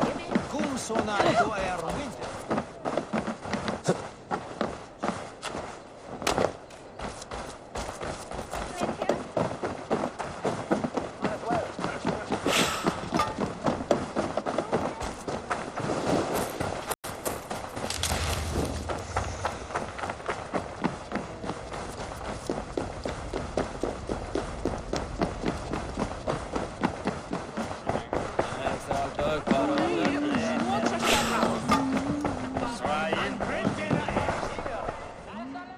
cum sona do aer winter.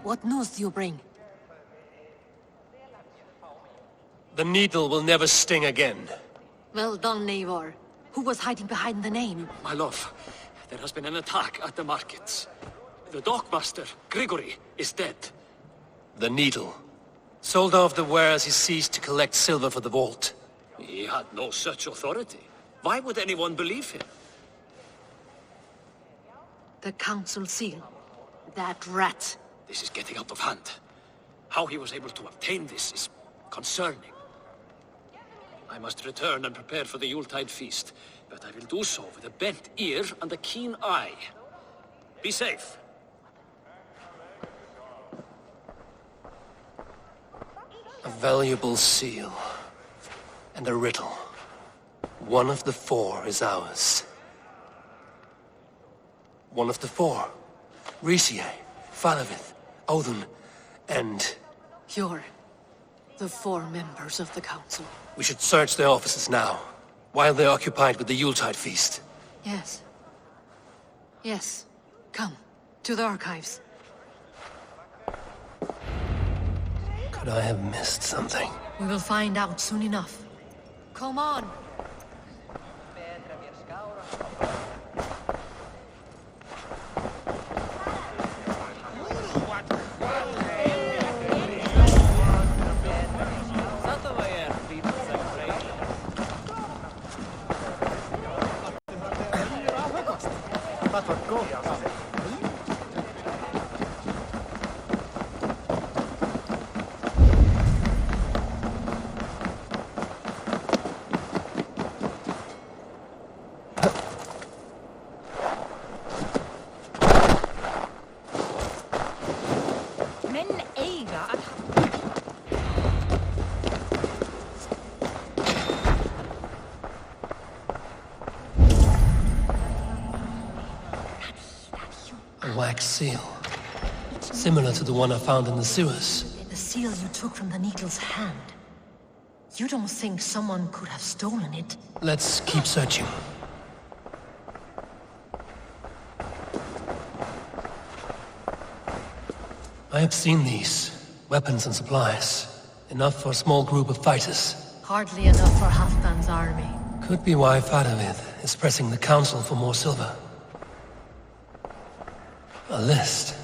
What news do you bring? The needle will never sting again. Well done, Eivor. Who was hiding behind the name? My love, there has been an attack at the markets. The dockmaster, Grigory, is dead. The needle. Sold off the wares he ceased to collect silver for the vault. He had no such authority. Why would anyone believe him? The council seal. That rat. This is getting out of hand. How he was able to obtain this is concerning. I must return and prepare for the Yuletide feast, but I will do so with a bent ear and a keen eye. Be safe. A valuable seal. And a riddle. One of the four is ours. One of the four. Risie, Falavith, Odin, and... You're the four members of the council. We should search their offices now, while they're occupied with the Yuletide feast. Yes. Yes. Come, to the archives. Could I have missed something? We will find out soon enough. Come on! A wax seal. Similar to the one I found in the sewers. The seal you took from the needle's hand. You don't think someone could have stolen it? Let's keep searching. I have seen these. Weapons and supplies. Enough for a small group of fighters. Hardly enough for Halfdan's army. Could be why Faravith is pressing the council for more silver. A list.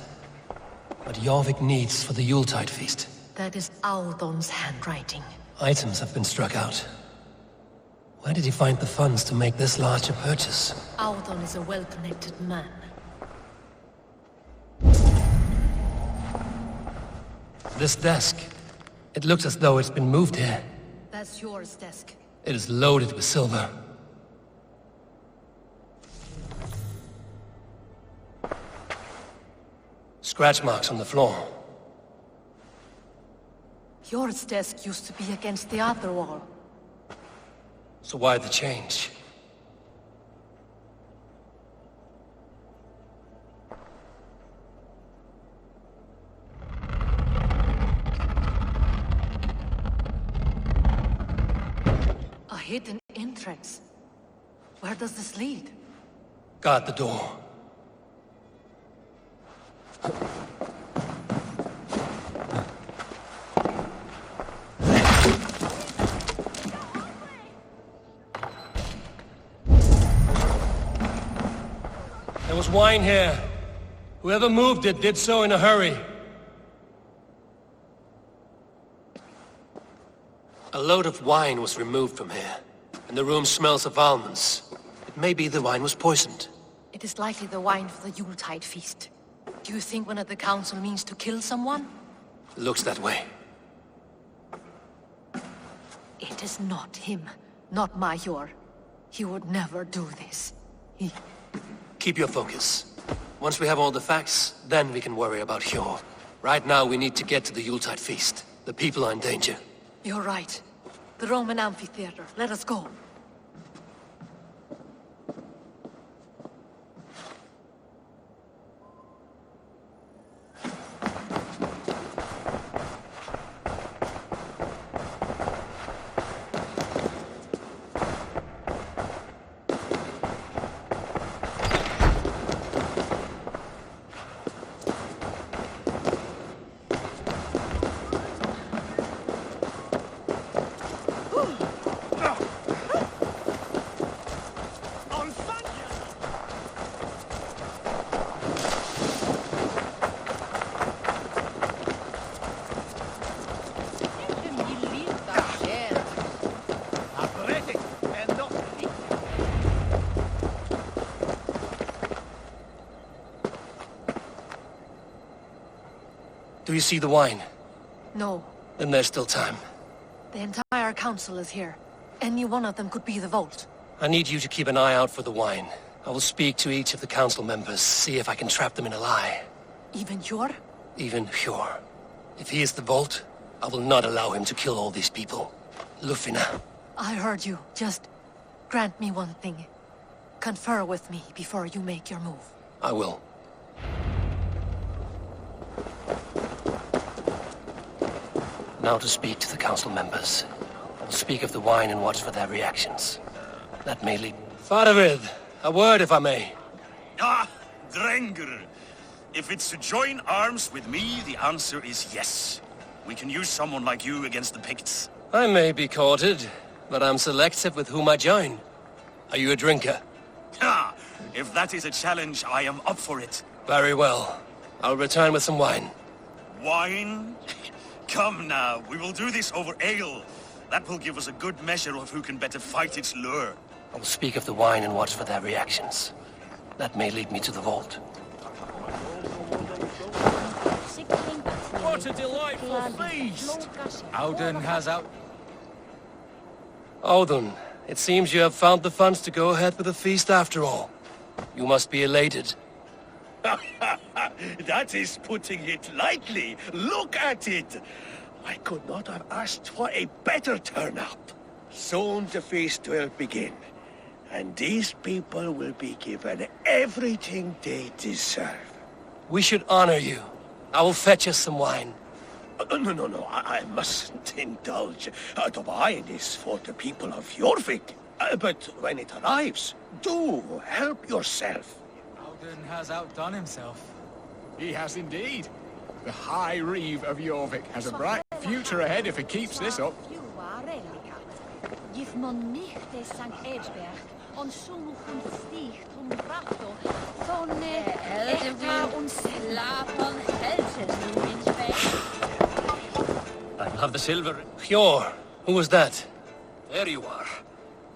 What Jorvik needs for the Yuletide feast. That is Aldon's handwriting. Items have been struck out. Where did he find the funds to make this larger purchase? Aldon is a well-connected man. This desk. It looks as though it's been moved here. That's yours, desk. It is loaded with silver. Scratch marks on the floor. Yours desk used to be against the other wall. So why the change? A hidden entrance. Where does this lead? Guard the door. There was wine here. Whoever moved it did so in a hurry. A load of wine was removed from here, and the room smells of almonds. It may be the wine was poisoned. It is likely the wine for the Yuletide feast. Do you think one of the council means to kill someone? Looks that way. It is not him, not Major. He would never do this. Keep your focus. Once we have all the facts, then we can worry about Hjor. Right now, we need to get to the Yuletide feast. The people are in danger. You're right. The Roman amphitheater. Let us go. Do you see the wine? No. Then there's still time. The entire council is here. Any one of them could be the Vault. I need you to keep an eye out for the wine. I will speak to each of the council members, see if I can trap them in a lie. Even Hjor? Even Hjor. If he is the Vault, I will not allow him to kill all these people. Lufina. I heard you. Just grant me one thing. Confer with me before you make your move. I will. Now to speak to the council members. I will speak of the wine and watch for their reactions. That may lead... Faravid, a word if I may. Ah, Drengr. If it's to join arms with me, the answer is yes. We can use someone like you against the Picts. I may be courted, but I'm selective with whom I join. Are you a drinker? Ha! If that is a challenge, I am up for it. Very well. I'll return with some wine. Wine? Come now, we will do this over ale. That will give us a good measure of who can better fight its lure. I will speak of the wine and watch for their reactions. That may lead me to the Vault. What a delightful feast! Auden has out... Auden, it seems you have found the funds to go ahead with the feast after all. You must be elated. That is putting it lightly. Look at it. I could not have asked for a better turnout. Soon the feast will begin, and these people will be given everything they deserve. We should honor you. I will fetch us some wine. No, I mustn't indulge. The wine is for the people of Jorvik. But when it arrives, do help yourself. Auden has outdone himself. He has indeed. The High Reeve of Jorvik has a bright future ahead if he keeps this up. I'll have the silver. Hjor, who was that? There you are.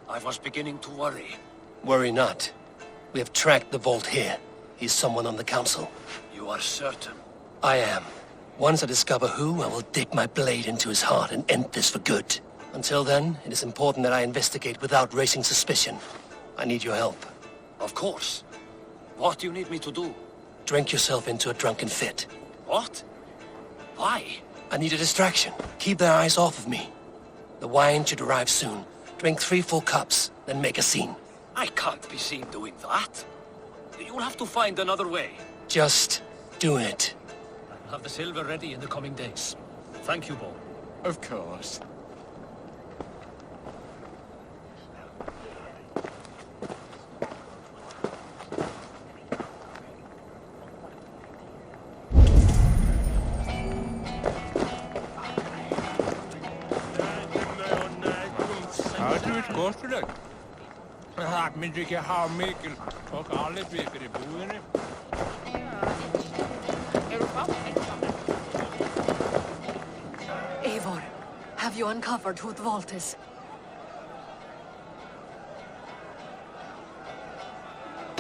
I was beginning to worry. Worry not. We have tracked the Vault here. He's someone on the council. You are certain? I am. Once I discover who, I will dig my blade into his heart and end this for good. Until then, it is important that I investigate without raising suspicion. I need your help. Of course. What do you need me to do? Drink yourself into a drunken fit. What? Why? I need a distraction. Keep their eyes off of me. The wine should arrive soon. Drink 3 full cups, then make a scene. I can't be seen doing that. You'll have to find another way. Just do it. I'll have the silver ready in the coming days. Thank you, Bo. Of course. Eivor, have you uncovered who the Vault is?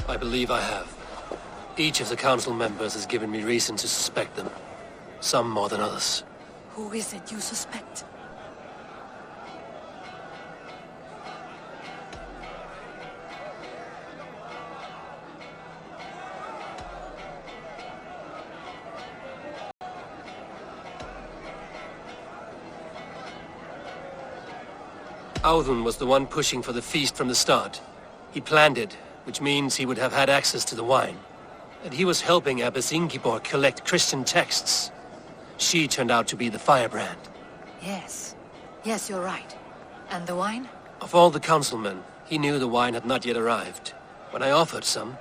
I believe I have. Each of the council members has given me reason to suspect them. Some more than others. Who is it you suspect? Audun was the one pushing for the feast from the start. He planned it, which means he would have had access to the wine. And he was helping Abbess Ingeborg collect Christian texts. She turned out to be the firebrand. Yes. Yes, you're right. And the wine? Of all the councilmen, he knew the wine had not yet arrived. When I offered some,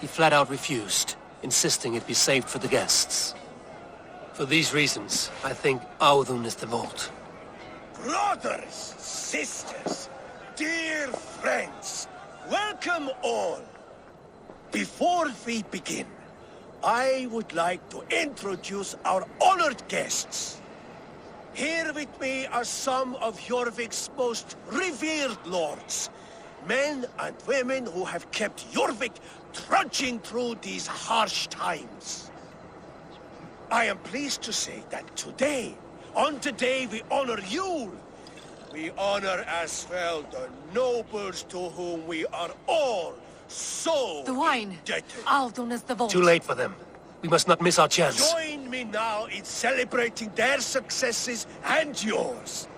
he flat out refused, insisting it be saved for the guests. For these reasons, I think Audun is the vault. Brothers, sisters, dear friends, welcome all. Before we begin, I would like to introduce our honored guests. Here with me are some of Jorvik's most revered lords. Men and women who have kept Jorvik trudging through these harsh times. I am pleased to say that today, on the day we honor Yule, we honor as well the nobles to whom we are all so the wine. indebted. Audun is the vault. Too late for them. We must not miss our chance. Join me now in celebrating their successes and yours.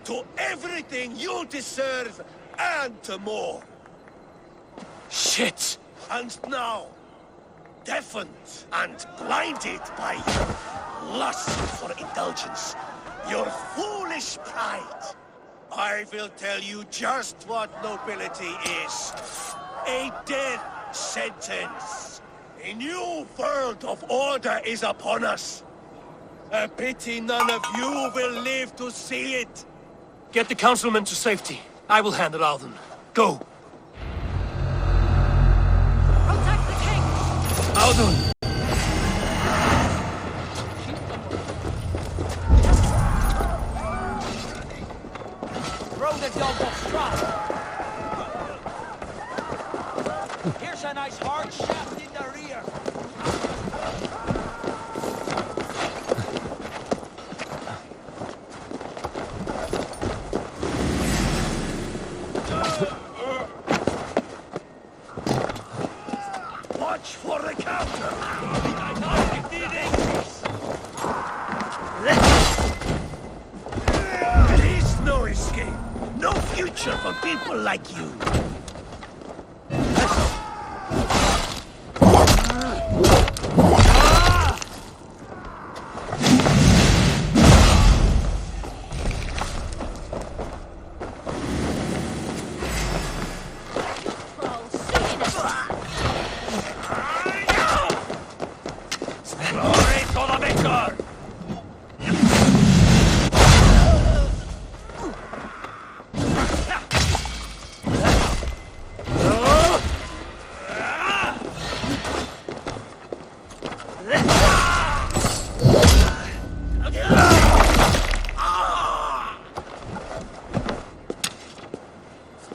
To everything you deserve and to more. Shit! And now, deafened and blinded by your lust for indulgence, your foolish pride, I will tell you just what nobility is. A death sentence. A new world of order is upon us. A pity none of you will live to see it. Get the councilmen to safety. I will handle Audun. Go! Protect the king! Audun! Throw the dog off strap! Here's a nice hard shaft in the rear! Watch for the counter! There's no escape. No future for people like you.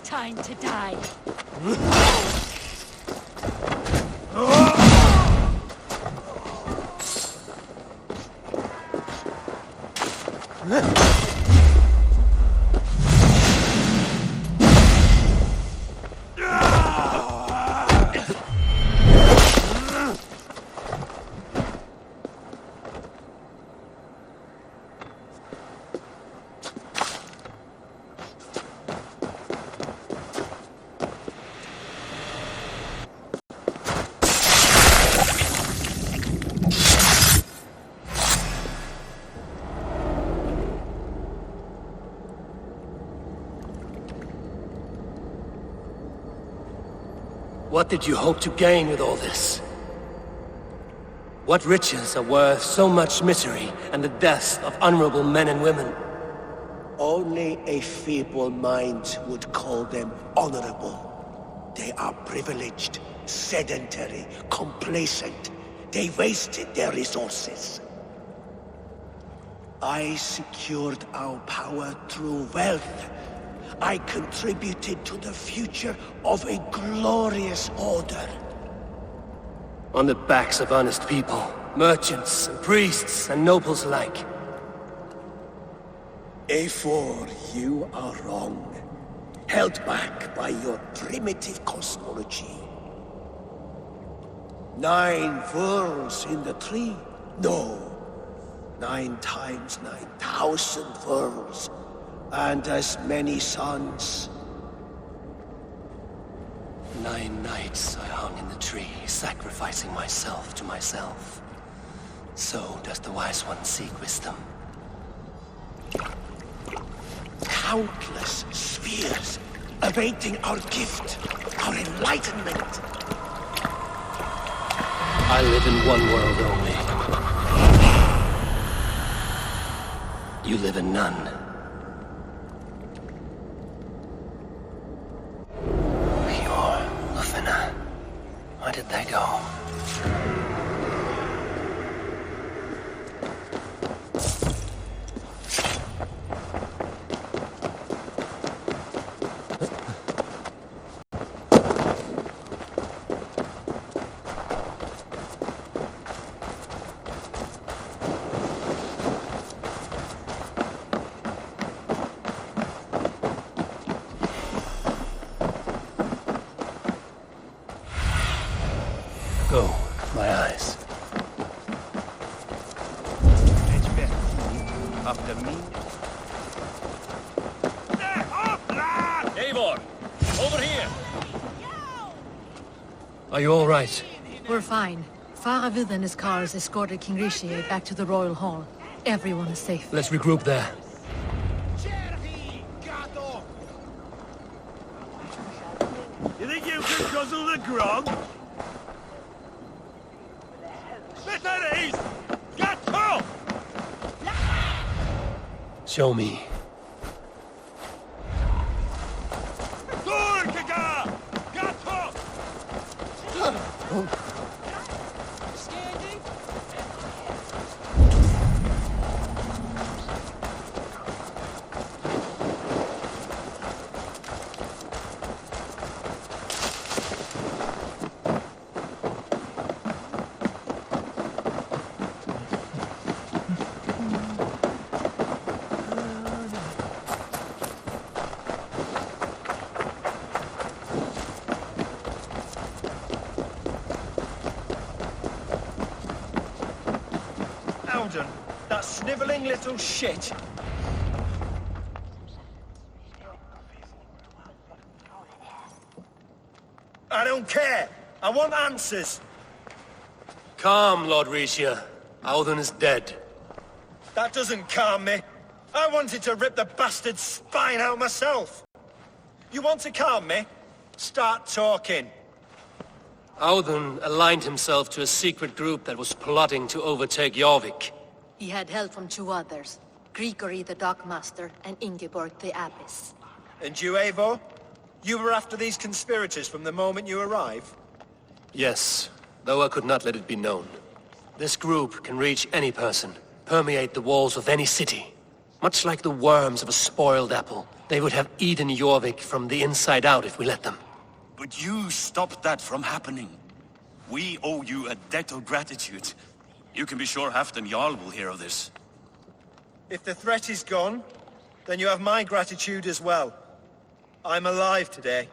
Time to die. What did you hope to gain with all this? What riches are worth so much misery and the deaths of honorable men and women? Only a feeble mind would call them honorable. They are privileged, sedentary, complacent. They wasted their resources. I secured our power through wealth. I contributed to the future of a glorious order. On the backs of honest people, merchants and priests and nobles alike. Eivor, you are wrong. Held back by your primitive cosmology. 9 worlds in the tree? No. 9 times 9,000 worlds. And as many sons. 9 nights I hung in the tree, sacrificing myself to myself. So does the Wise One seek wisdom. Countless spheres awaiting our gift, our enlightenment. I live in one world only. You live in none. Where did they go? Go, my eyes. After me. Eivor! Over here! Are you all right? We're fine. Faravid and his cars escorted King Rishi back to the Royal Hall. Everyone is safe. Let's regroup there. You think you can guzzle the grog? Show me. That sniveling little shit. I don't care. I want answers. Calm, Lord Rishia. Audun is dead. That doesn't calm me. I wanted to rip the bastard's spine out myself. You want to calm me? Start talking. Audun aligned himself to a secret group that was plotting to overtake Jorvik. He had help from 2 others, Grigory the Dockmaster and Ingeborg the Abbess. And you, Eivor? You were after these conspirators from the moment you arrived? Yes, though I could not let it be known. This group can reach any person, permeate the walls of any city. Much like the worms of a spoiled apple, they would have eaten Jorvik from the inside out if we let them. But you stopped that from happening. We owe you a debt of gratitude. You can be sure Halfdan Jarl will hear of this. If the threat is gone, then you have my gratitude as well. I'm alive today,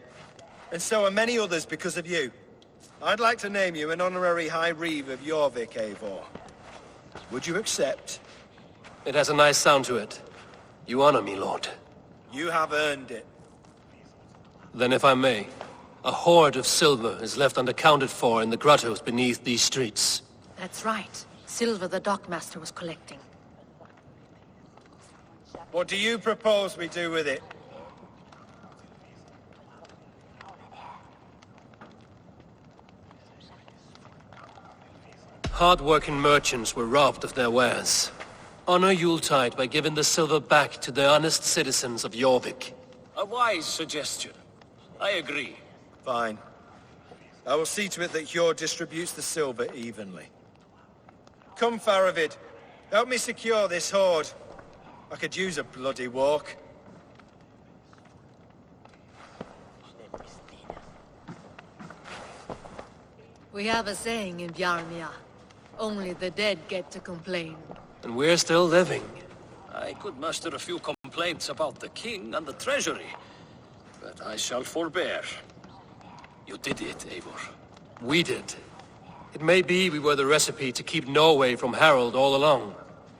and so are many others because of you. I'd like to name you an honorary High Reeve of Jorvik, Eivor. Would you accept? It has a nice sound to it. You honor me, Lord. You have earned it. Then if I may, a hoard of silver is left unaccounted for in the grottos beneath these streets. That's right. Silver the Dockmaster was collecting. What do you propose we do with it? Hard-working merchants were robbed of their wares. Honor Yuletide by giving the silver back to the honest citizens of Jorvik. A wise suggestion. I agree. Fine. I will see to it that Hjord distributes the silver evenly. Come, Faravid. Help me secure this hoard. I could use a bloody walk. We have a saying in Bjarmia. Only the dead get to complain. And we're still living. I could muster a few complaints about the king and the treasury, but I shall forbear. You did it, Eivor. We did. It may be we were the recipe to keep Norway from Harald all along.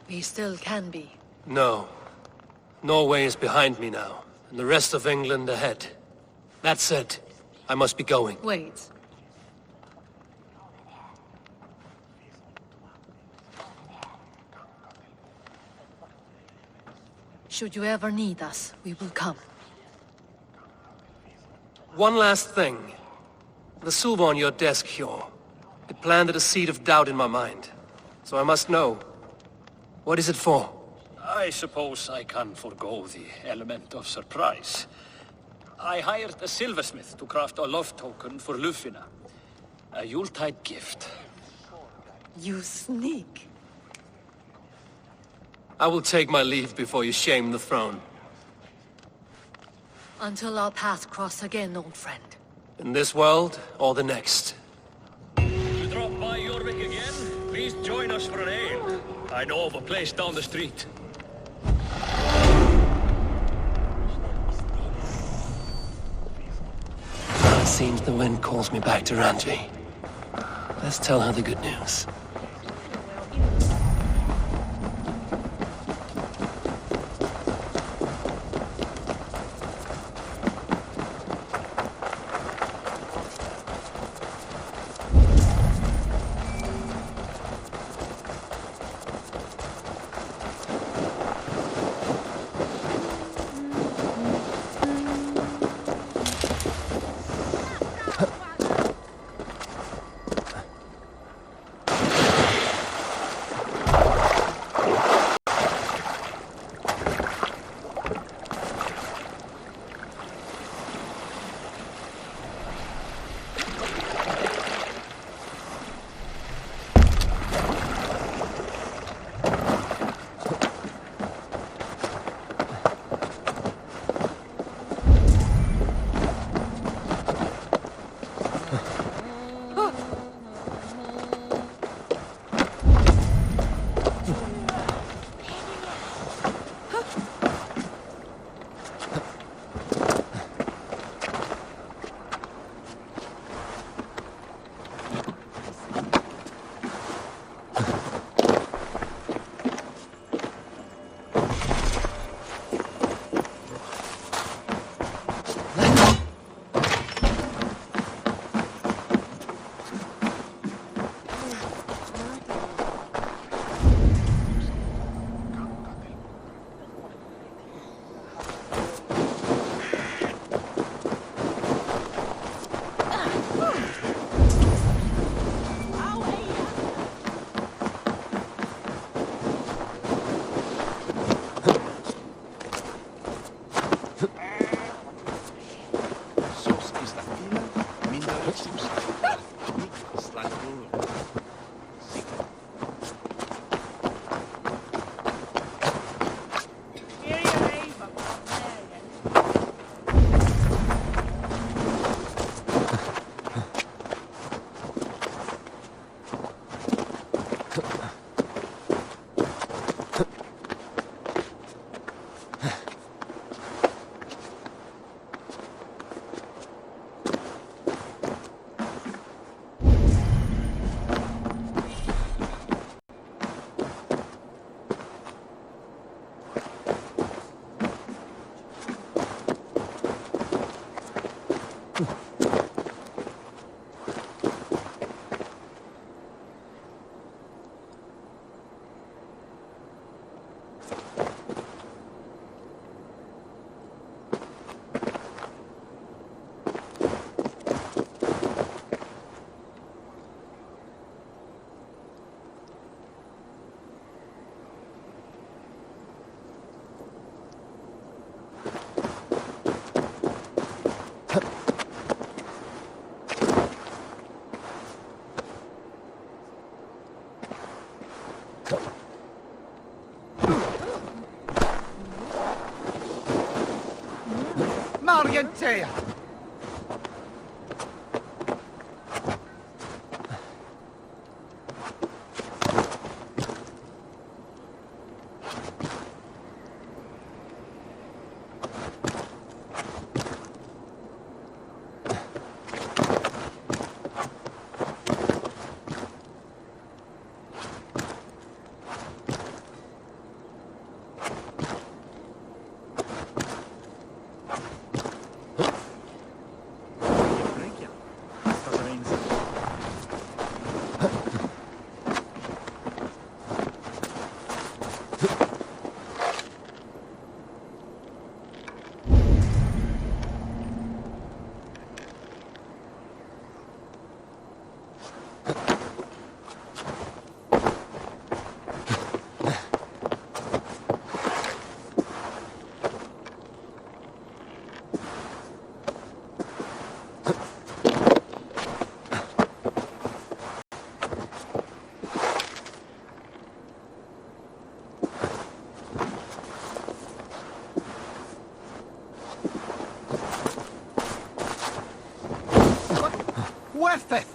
We still can be. No. Norway is behind me now, and the rest of England ahead. That said, I must be going. Wait. Should you ever need us, we will come. One last thing. The silver on your desk, Hjor. It planted a seed of doubt in my mind. So I must know. What is it for? I suppose I can forgo the element of surprise. I hired a silversmith to craft a love token for Lufina. A Yuletide gift. You sneak. I will take my leave before you shame the throne. Until our paths cross again, old friend. In this world, or the next. To drop by Jorvik again, please join us for an ale. I know of a place down the street. It seems the wind calls me back to Randvi. Let's tell her the good news. Marientea! Theft!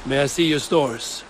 May I see your stores?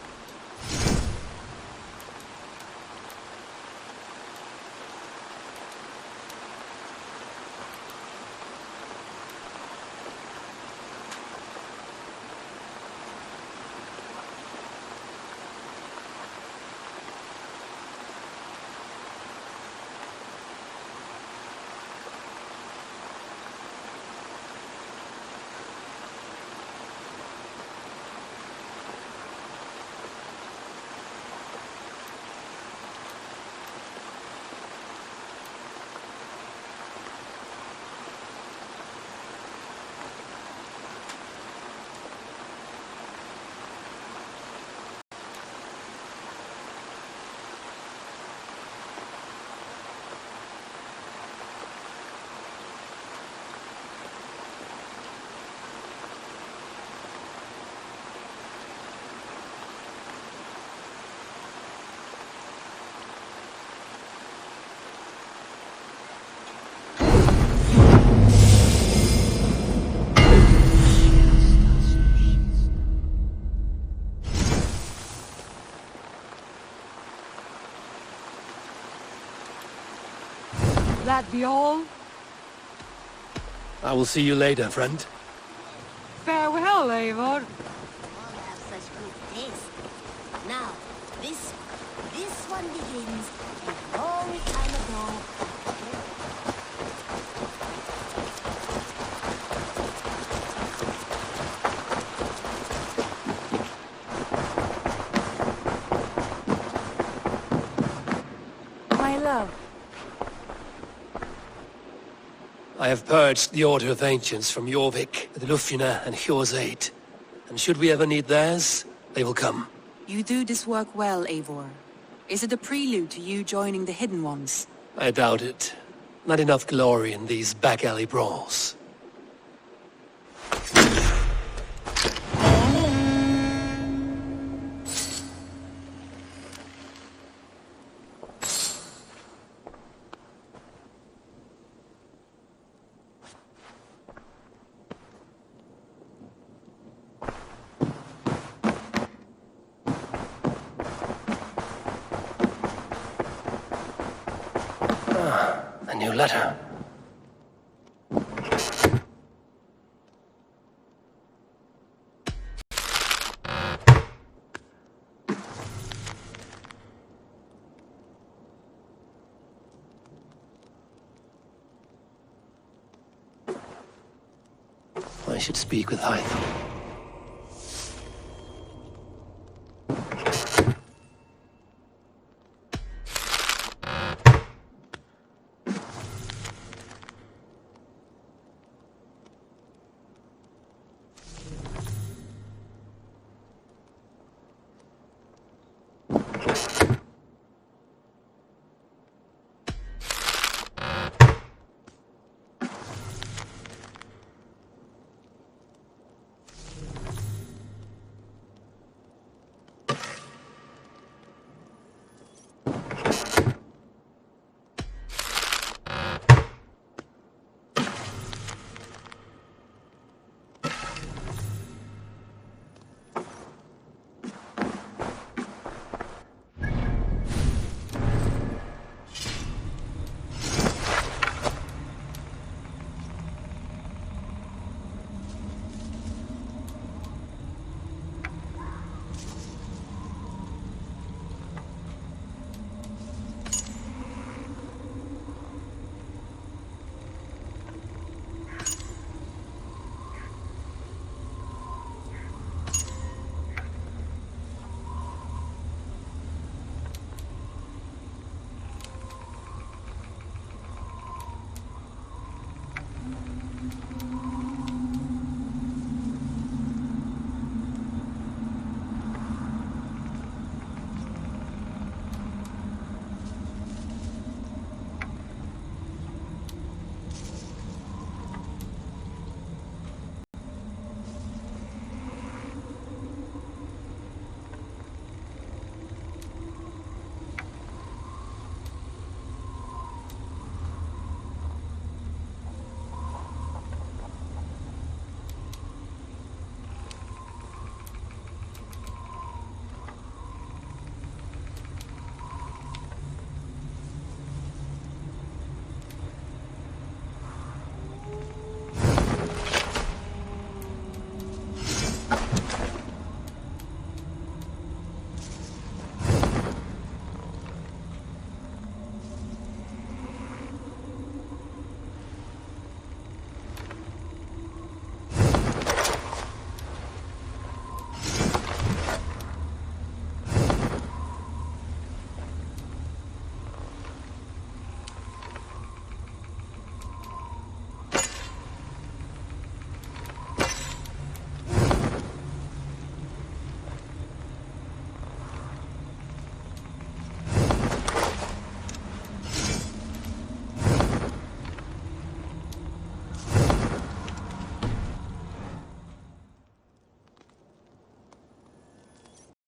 That be all? I will see you later, friend. Farewell, Eivor. Have such good taste. Now, this one begins a long time ago. My love. I have purged the Order of Ancients from Jorvik, the Lufina, and Hjor's aid. And should we ever need theirs, they will come. You do this work well, Eivor. Is it a prelude to you joining the Hidden Ones? I doubt it. Not enough glory in these back-alley brawls. A new letter. I should speak with Hytham.